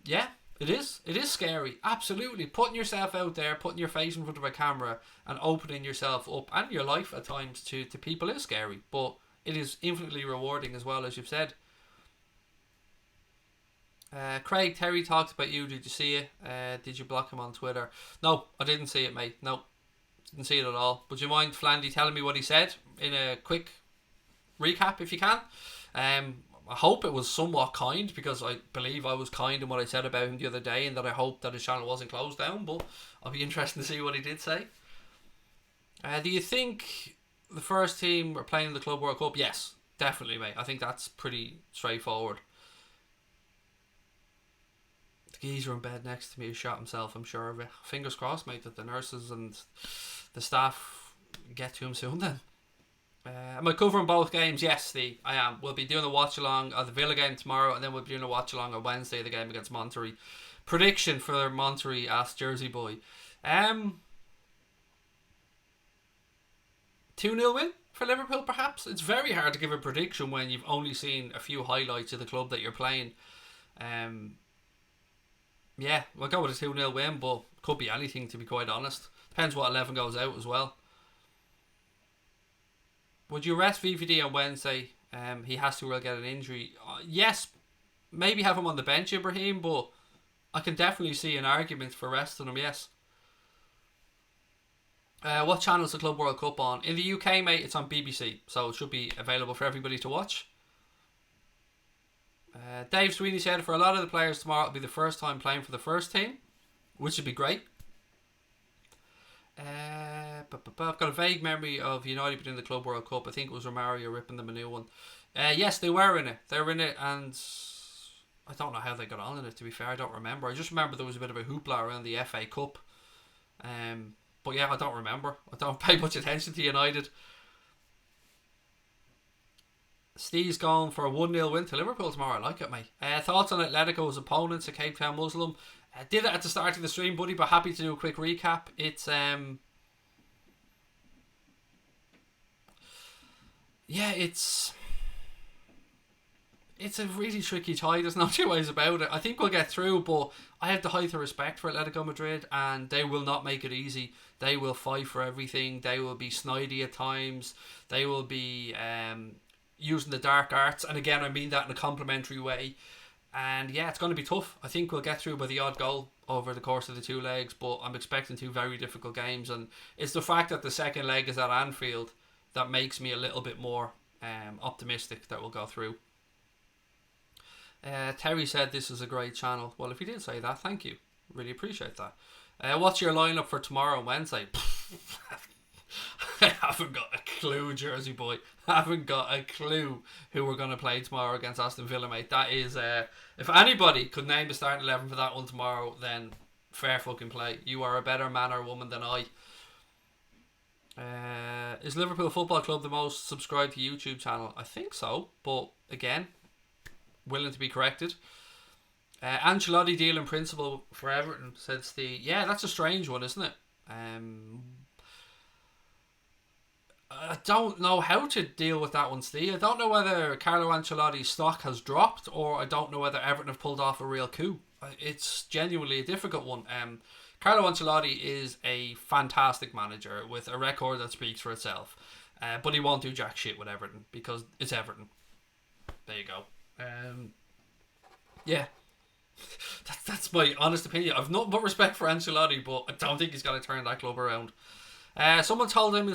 Yeah, it is. It is scary. Absolutely. Putting yourself out there, putting your face in front of a camera and opening yourself up and your life at times to people is scary, but it is infinitely rewarding as well, as you've said. Craig, Terry talked about you. Did you see it? Did you block him on Twitter? No, I didn't see it, mate. No, didn't see it at all. Would you mind, Flandy, telling me what he said in a quick recap if you can? I hope it was somewhat kind, because I believe I was kind in what I said about him the other day, and that I hope that his channel wasn't closed down, but I'll be interested to see what he did say. Do you think the first team are playing in the Club World Cup? Yes, definitely, mate. I think that's pretty straightforward. The geezer in bed next to me has shot himself, I'm sure of it. Fingers crossed, mate, that the nurses and the staff get to him soon then. Am I covering both games? Yes, Steve, I am. We'll be doing a watch-along of the Villa game tomorrow, and then we'll be doing a watch-along on Wednesday, the game against Monterrey. Prediction for Monterrey, asked Jersey Boy. 2-0 win for Liverpool, perhaps? It's very hard to give a prediction when you've only seen a few highlights of the club that you're playing. Yeah, we'll go with a 2-0 win, but could be anything, to be quite honest. Depends what 11 goes out as well. Would you rest VVD on Wednesday? He has to will get an injury. Yes, maybe have him on the bench, Ibrahim, but I can definitely see an argument for resting him, yes. What channel is the Club World Cup on? In the UK, mate, it's on BBC, so it should be available for everybody to watch. Dave Sweeney said, for a lot of the players tomorrow, it'll be the first time playing for the first team, which would be great. I've got a vague memory of United being in the Club World Cup. I think it was Romario ripping them a new one. Yes, they were in it. They were in it, and I don't know how they got on in it, to be fair. I don't remember. I just remember there was a bit of a hoopla around the FA Cup. But yeah, I don't remember. I don't pay much attention to United. Steve's going for a 1-0 win to Liverpool tomorrow. I like it, mate. Thoughts on Atletico's opponents, a Cape Town Muslim? Did it at the start of the stream, buddy, but happy to do a quick recap. It's yeah, it's a really tricky tie. There's no two ways about it. I think we'll get through, but I have the height of respect for Atletico Madrid, and they will not make it easy. They will fight for everything. They will be snidey at times. They will be using the dark arts, and again, I mean that in a complimentary way. And yeah, it's going to be tough. I think we'll get through by the odd goal over the course of the two legs, but I'm expecting two very difficult games, and it's the fact that the second leg is at Anfield that makes me a little bit more optimistic that we'll go through. Terry said this is a great channel. Well, if you did say that, thank you. Really appreciate that. What's your lineup for tomorrow and Wednesday? I haven't got a clue, Jersey Boy. I haven't got a clue who we're going to play tomorrow against Aston Villa, mate. That is, if anybody could name the starting 11 for that one tomorrow, then fair fucking play. You are a better man or woman than I. Is Liverpool Football Club the most subscribed to YouTube channel? I think so, but again, willing to be corrected. Ancelotti deal in principle for Everton, said Steve. Yeah, that's a strange one, isn't it? I don't know how to deal with that one, Steve. I don't know whether Carlo Ancelotti's stock has dropped, or I don't know whether Everton have pulled off a real coup. it's genuinely a difficult one. Carlo Ancelotti is a fantastic manager with a record that speaks for itself. But he won't do jack shit with Everton because it's Everton. There you go. Yeah. That's my honest opinion. I've nothing but respect for Ancelotti, but I don't think he's going to turn that club around. Someone told him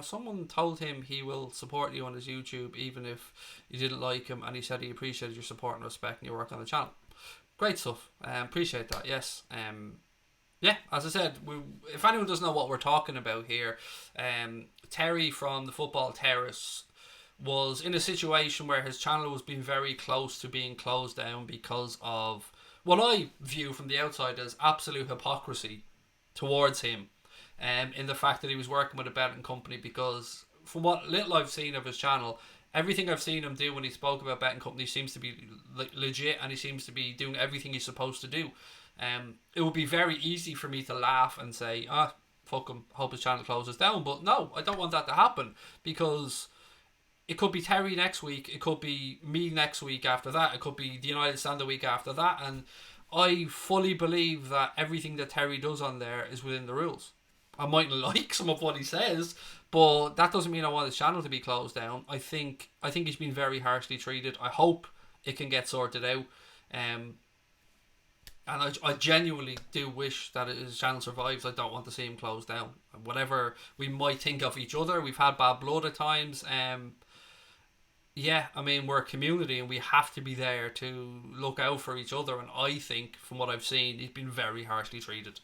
someone told him he will support you on his YouTube even if you didn't like him, and he said he appreciated your support and respect and your work on the channel. Great stuff. Appreciate that. Yes. Yeah, as I said, if anyone doesn't know what we're talking about here, Terry from the Football Terrace was in a situation where his channel was being very close to being closed down because of what I view from the outside as absolute hypocrisy towards him, in the fact that he was working with a betting company. Because from what little I've seen of his channel, everything I've seen him do when he spoke about betting companies seems to be legit, and he seems to be doing everything he's supposed to do. It would be very easy for me to laugh and say, fuck him, hope his channel closes down. But no, I don't want that to happen, because it could be Terry next week, it could be me next week after that, it could be the United Stand the week after that, and I fully believe that everything that Terry does on there is within the rules. I mightn't like some of what he says, but that doesn't mean I want his channel to be closed down. I think he's been very harshly treated. I hope it can get sorted out. And I genuinely do wish that his channel survives. I don't want to see him closed down. Whatever we might think of each other, we've had bad blood at times. Yeah, I mean, we're a community and we have to be there to look out for each other. And I think, from what I've seen, he's been very harshly treated.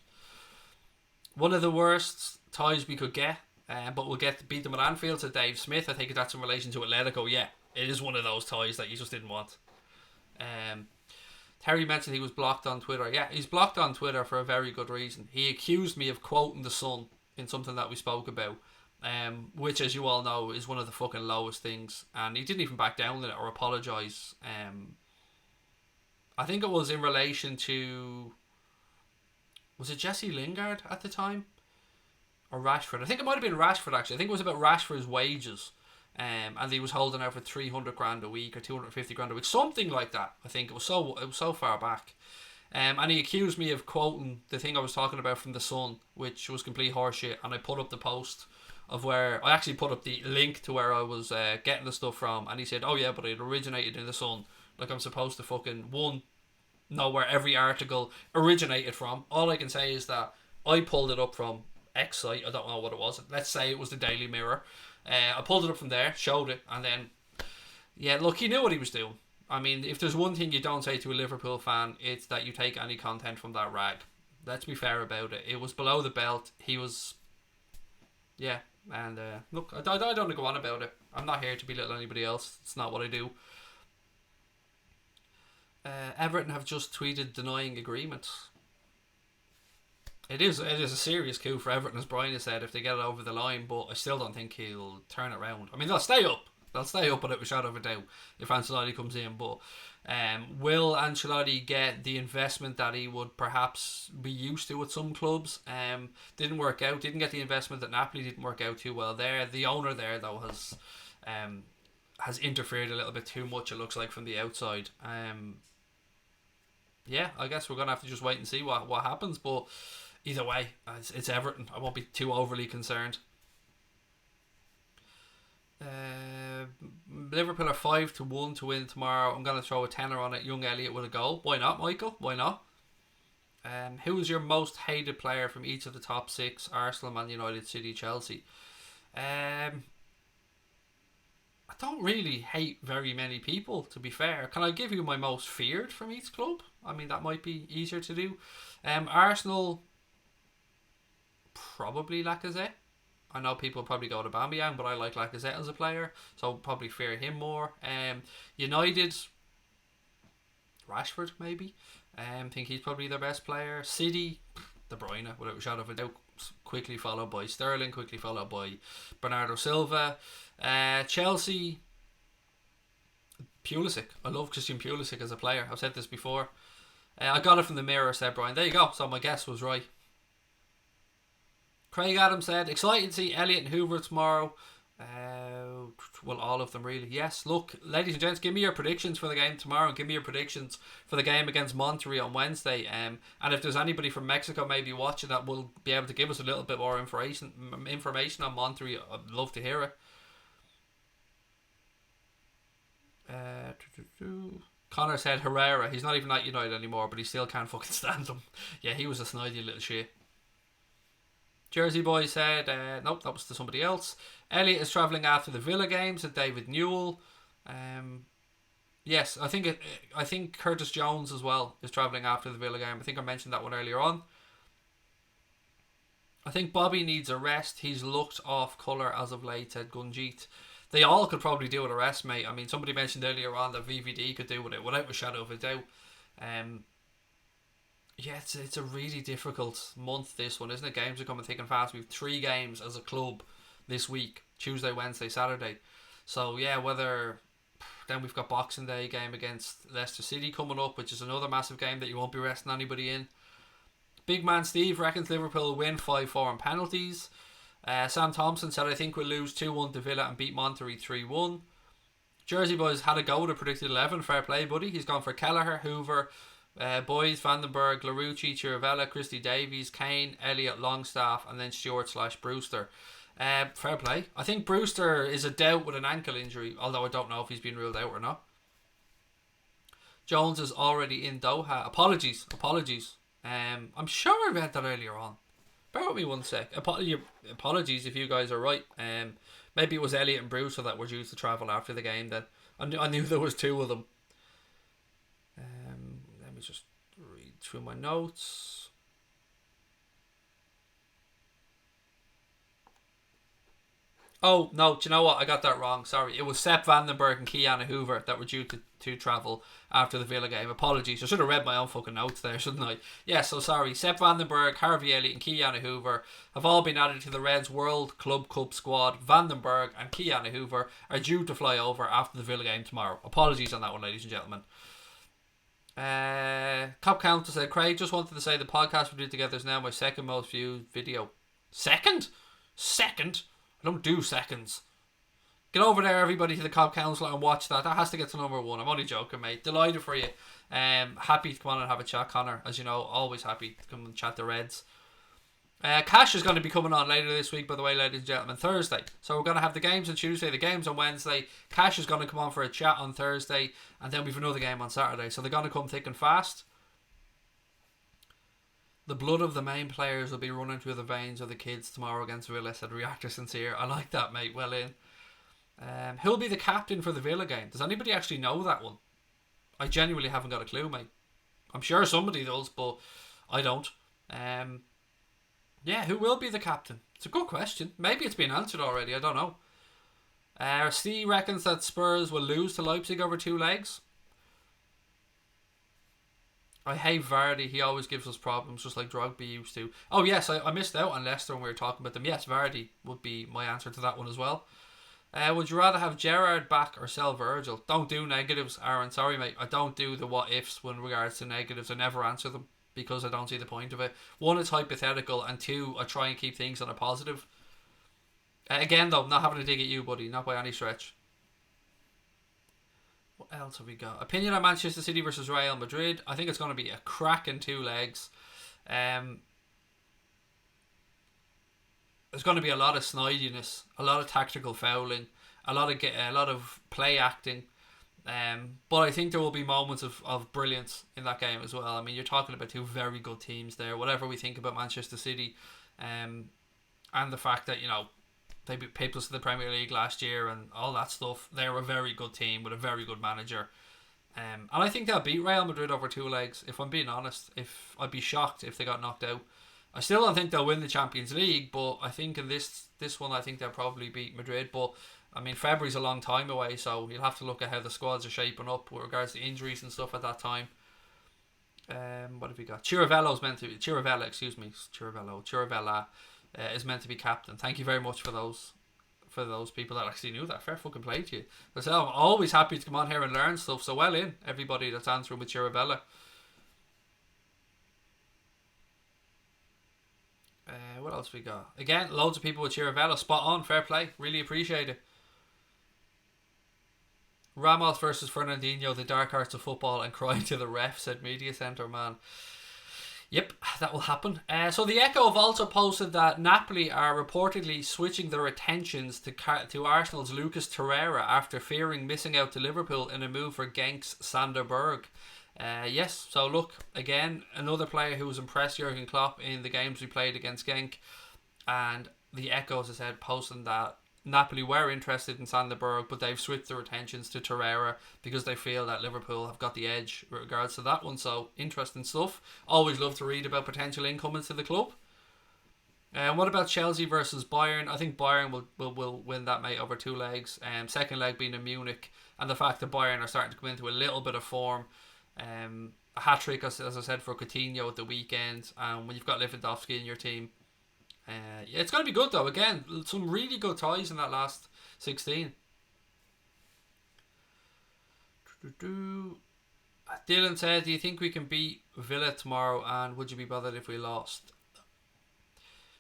One of the worst ties we could get, but we'll get to beat them at Anfield, to Dave Smith. I think that's in relation to Atletico. Yeah, it is one of those ties that you just didn't want. Terry mentioned he was blocked on Twitter. Yeah, he's blocked on Twitter for a very good reason. He accused me of quoting the Sun in something that we spoke about, which, as you all know, is one of the fucking lowest things. And he didn't even back down on it or apologise. I think it was in relation to... Was it Jesse Lingard at the time? Or Rashford? I think it might have been Rashford, actually. I think it was about Rashford's wages. And he was holding out for 300 grand a week or 250 grand a week. Something like that. I think it was so far back. And he accused me of quoting the thing I was talking about from The Sun, which was complete horseshit. And I put up the post of where... I actually put up the link to where I was getting the stuff from. And he said, oh yeah, but it originated in The Sun. Like I'm supposed to fucking... know where every article originated from. All I can say is that I pulled it up from X site. I don't know what it was. Let's say it was the Daily Mirror. I pulled it up from there, showed it, and then, yeah, look, he knew what he was doing. I mean, if there's one thing you don't say to a Liverpool fan, it's that you take any content from that rag. Let's be fair about it. It was below the belt. He was, yeah, and look, I don't want to go on about it. I'm not here to belittle anybody else. It's not what I do. Everton have just tweeted denying agreement. It is a serious coup for Everton, as Brian has said, if they get it over the line, but I still don't think he'll turn it around. I mean, they'll stay up without a shadow of a doubt if Ancelotti comes in, but will Ancelotti get the investment that he would perhaps be used to at some clubs? Didn't work out. Didn't get the investment at Napoli. Didn't work out too well there. The owner there, though, has interfered a little bit too much, it looks like, from the outside. Yeah, I guess we're going to have to just wait and see what happens, but either way, it's Everton. I won't be too overly concerned. Liverpool are 5-1 to win tomorrow. I'm going to throw a tenner on it. Young Elliott with a goal. Why not, Michael? Why not? Who is your most hated player from each of the top six? Arsenal, Man United, City, Chelsea. I don't really hate very many people, to be fair. Can I give you my most feared from each club? I mean, that might be easier to do. Arsenal, probably Lacazette. I know people probably go to Aubameyang, but I like Lacazette as a player, so probably fear him more. United, Rashford maybe. Think he's probably their best player. City, De Bruyne, without a shadow of a doubt. Quickly followed by Sterling, quickly followed by Bernardo Silva. Chelsea, Pulisic. I love Christian Pulisic as a player. I've said this before. I got it from the Mirror, said Brian. There you go. So my guess was right. Craig Adams said, excited to see Elliott and Hoover tomorrow. Well, all of them really. Yes, look, ladies and gents, give me your predictions for the game tomorrow, and give me your predictions for the game against Monterrey on Wednesday. And if there's anybody from Mexico maybe watching that will be able to give us a little bit more information on Monterrey, I'd love to hear it. Connor said Herrera. He's not even at United anymore, but he still can't fucking stand him. Yeah, he was a snidey little shit. Jersey Boy said, nope, that was to somebody else. Elliot is travelling after the Villa games at David Newell. Yes, I think Curtis Jones as well is travelling after the Villa game. I think I mentioned that one earlier on. I think Bobby needs a rest. He's looked off colour as of late, said Gunjeet. They all could probably do with a rest, mate. I mean, somebody mentioned earlier on that VVD could do with it without a shadow of a doubt. Yeah, it's a really difficult month, this one, isn't it? Games are coming thick and fast. We've 3 games as a club this week. Tuesday, Wednesday, Saturday. So, yeah, then we've got Boxing Day game against Leicester City coming up, which is another massive game that you won't be resting anybody in. Big man Steve reckons Liverpool will win 5-4 on penalties. Sam Thompson said, I think we'll lose 2-1 to Villa and beat Monterrey 3-1. Jersey Boys had a go to predicted 11. Fair play, buddy. He's gone for Kelleher, Hoover, Boys, Vandenberg, Larucci, Chirivella, Christy Davies, Kane, Elliott, Longstaff, and then Stewart/Brewster. Fair play. I think Brewster is a doubt with an ankle injury, although I don't know if he's been ruled out or not. Jones is already in Doha. Apologies. I'm sure I read that earlier on. Bear with me one sec. Apologies if you guys are right. Maybe it was Elliott and Brewster that were due to travel after the game then. I knew there was 2 of them. Let me just read through my notes. Oh, no, do you know what? I got that wrong. Sorry. It was Sepp Vandenberg and Kiana Hoover that were due to travel after the Villa game. Apologies. I should have read my own fucking notes there, shouldn't I? Yeah, so sorry. Sepp Vandenberg, Harvey Elliott and Kiana Hoover have all been added to the Reds World Club Cup squad. Vandenberg and Kiana Hoover are due to fly over after the Villa game tomorrow. Apologies on that one, ladies and gentlemen. Cop Counter said, Craig, just wanted to say the podcast we did together is now my second most viewed video. Second? I don't do seconds. Get over there, everybody, to the Cobb Council and watch that. That has to get to number 1. I'm only joking, mate. Delighted for you. Happy to come on and have a chat, Connor. As you know, always happy to come and chat the Reds. Cash is going to be coming on later this week, by the way, ladies and gentlemen, Thursday. So we're going to have the games on Tuesday, the games on Wednesday. Cash is going to come on for a chat on Thursday, and then we've another game on Saturday. So they're going to come thick and fast. The blood of the main players will be running through the veins of the kids tomorrow against Villa, said Reactor Sincere. I like that, mate. Well in. Who'll be the captain for the Villa game? Does anybody actually know that one? I genuinely haven't got a clue, mate. I'm sure somebody does, but I don't. Yeah, who will be the captain? It's a good question. Maybe it's been answered already. I don't know. Steve reckons that Spurs will lose to Leipzig over 2 legs. I hate Vardy. He always gives us problems, just like Drogba used to. Oh, yes, I missed out on Leicester when we were talking about them. Yes, Vardy would be my answer to that one as well. Would you rather have Gerrard back or sell Virgil? Don't do negatives, Aaron. Sorry, mate. I don't do the what ifs when regards to negatives. I never answer them because I don't see the point of it. 1, it's hypothetical, and 2, I try and keep things on a positive. Again, though, not having to dig at you, buddy. Not by any stretch. What else have we got? Opinion on Manchester City versus Real Madrid. I think it's going to be a cracking 2 legs. There's going to be a lot of snidiness, a lot of tactical fouling, a lot of play acting. But I think there will be moments of brilliance in that game as well. I mean, you're talking about 2 very good teams there. Whatever we think about Manchester City, and the fact that, you know, they beat Pipers to the Premier League last year and all that stuff. They're a very good team with a very good manager. And I think they'll beat Real Madrid over 2 legs, if I'm being honest. I'd be shocked if they got knocked out. I still don't think they'll win the Champions League, but I think in this one, I think they'll probably beat Madrid. But, I mean, February's a long time away, so you'll have to look at how the squads are shaping up with regards to injuries and stuff at that time. What have we got? Chirivella is meant to be captain. Thank you very much for those people that actually knew that. Fair fucking play to you. So I'm always happy to come on here and learn stuff. So well in, everybody that's answering with Chirivella. What else we got? Again, loads of people with Chiravella. Spot on. Fair play. Really appreciate it. Ramos versus Fernandinho, the dark arts of football, and crying to the ref, said Media Centre man. Yep, that will happen. So the Echo have also posted that Napoli are reportedly switching their attentions to Arsenal's Lucas Torreira after fearing missing out to Liverpool in a move for Genk's Sander Berg. Yes, so look, again, another player who was impressed Jurgen Klopp in the games we played against Genk. And the Echo, as I said, posting that Napoli were interested in Sander Berg, but they've switched their attentions to Torreira because they feel that Liverpool have got the edge with regards to that one. So interesting stuff. Always love to read about potential incomings to the club. And what about Chelsea versus Bayern? I think Bayern will win that, mate, over 2 legs. Second leg being in Munich, and the fact that Bayern are starting to come into a little bit of form. A hat-trick, as I said, for Coutinho at the weekend. And when you've got Lewandowski in your team, yeah, it's going to be good though. Again, some really good ties in that last 16. Dylan said, do you think we can beat Villa tomorrow, and would you be bothered if we lost?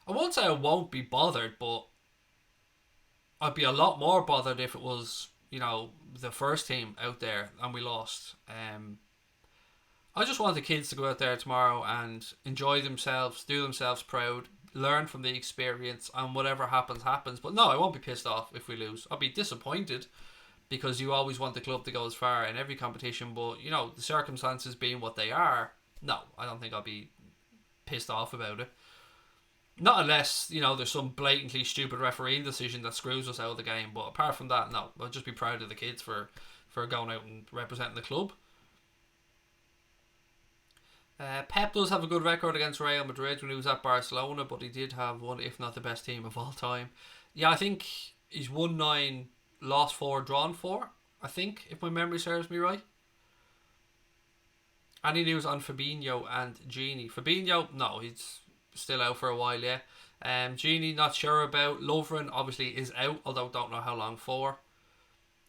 I won't say I won't be bothered, but I'd be a lot more bothered if it was, the first team out there and we lost. I just want the kids to go out there tomorrow and enjoy themselves, do themselves proud, learn from the experience, and whatever happens, happens. But no, I won't be pissed off if we lose. I'll be disappointed because you always want the club to go as far in every competition. But, the circumstances being what they are, no, I don't think I'll be pissed off about it. Not unless, there's some blatantly stupid refereeing decision that screws us out of the game. But apart from that, no, I'll just be proud of the kids for going out and representing the club. Pep does have a good record against Real Madrid when he was at Barcelona, but he did have one, if not the best team of all time. Yeah, I think he's won 9, lost 4, drawn 4, I think, if my memory serves me right. Any news on Fabinho and Gini? Fabinho, no, he's still out for a while, yeah. Gini, not sure about. Lovren, obviously, is out, although don't know how long for.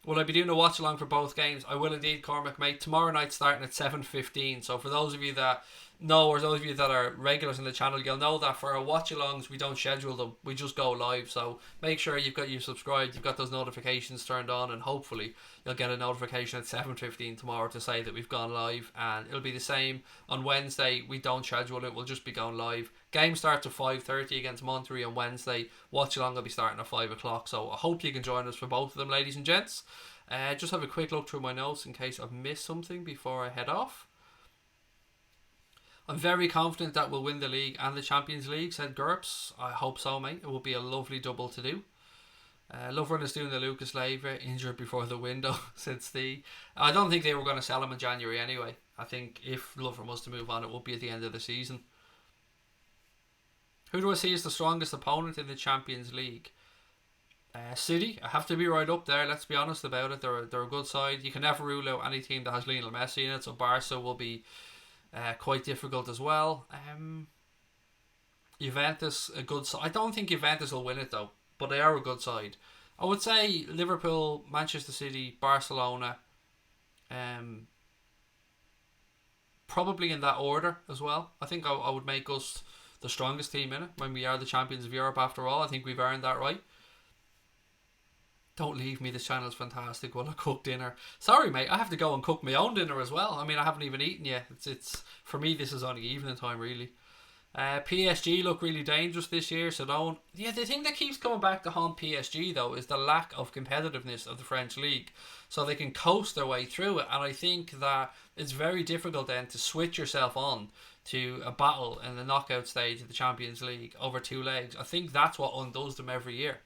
Will I be doing a watch along for both games? I will indeed, Cormac, mate. Tomorrow night starting at 7:15. So for those of you that know, or those of you that are regulars in the channel, you'll know that for our watch alongs, we don't schedule them. We just go live. So make sure you've subscribed, you've got those notifications turned on, and hopefully you'll get a notification at 7:15 tomorrow to say that we've gone live. And it'll be the same on Wednesday. We don't schedule it. We'll just be going live. Game starts at 5:30 against Monterrey on Wednesday. Watch along will be starting at 5 o'clock. So I hope you can join us for both of them, ladies and gents. Just have a quick look through my notes in case I've missed something before I head off. I'm very confident that we'll win the league and the Champions League, said GURPS. I hope so, mate. It will be a lovely double to do. Lovren is doing the Lucas Leiva, injured before the window, said Steve. I don't think they were going to sell him in January anyway. I think if Lovren was to move on, it would be at the end of the season. Who do I see as the strongest opponent in the Champions League? City, I have to be right up there. Let's be honest about it. They're a good side. You can never rule out any team that has Lionel Messi in it. So Barca will be quite difficult as well. Juventus, a good side. I don't think Juventus will win it though, but they are a good side. I would say Liverpool, Manchester City, Barcelona, probably in that order as well. I think I would make us the strongest team in it when we are the champions of Europe after all. I think we've earned that right. Don't leave me, this channel's fantastic while I cook dinner. Sorry, mate, I have to go and cook my own dinner as well. I mean, I haven't even eaten yet. It's for me, this is only evening time, really. PSG look really dangerous this year, so don't... Yeah, the thing that keeps coming back to haunt PSG, though, is the lack of competitiveness of the French League. So they can coast their way through it, and I think that it's very difficult then to switch yourself on to a battle in the knockout stage of the Champions League over 2 legs. I think that's what undoes them every year.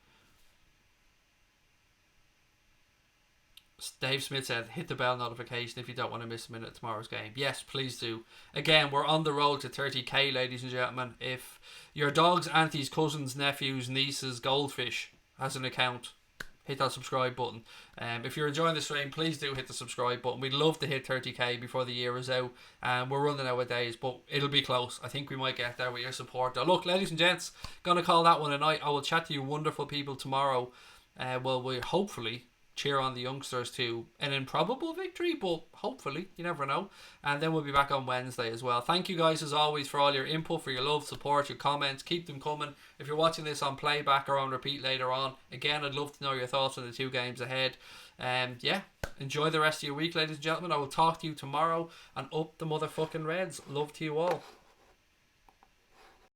Dave Smith said, hit the bell notification if you don't want to miss a minute of tomorrow's game. Yes, please do. Again, we're on the road to 30k, ladies and gentlemen. If your dog's aunties, cousins, nephews, nieces, goldfish has an account, hit that subscribe button. If you're enjoying the stream, please do hit the subscribe button. We'd love to hit 30k before the year is out. We're running out of days, but it'll be close. I think we might get there with your support. Now, look, ladies and gents, gonna call that one a night. I will chat to you wonderful people tomorrow. Well, we hopefully cheer on the youngsters to an improbable victory, but hopefully, you never know. And then we'll be back on Wednesday as well. Thank you guys as always for all your input, for your love, support, your comments. Keep them coming. If you're watching this on playback or on repeat later on, again, I'd love to know your thoughts on the 2 games ahead. Yeah, enjoy the rest of your week, ladies and gentlemen. I will talk to you tomorrow, and up the motherfucking Reds. Love to you all.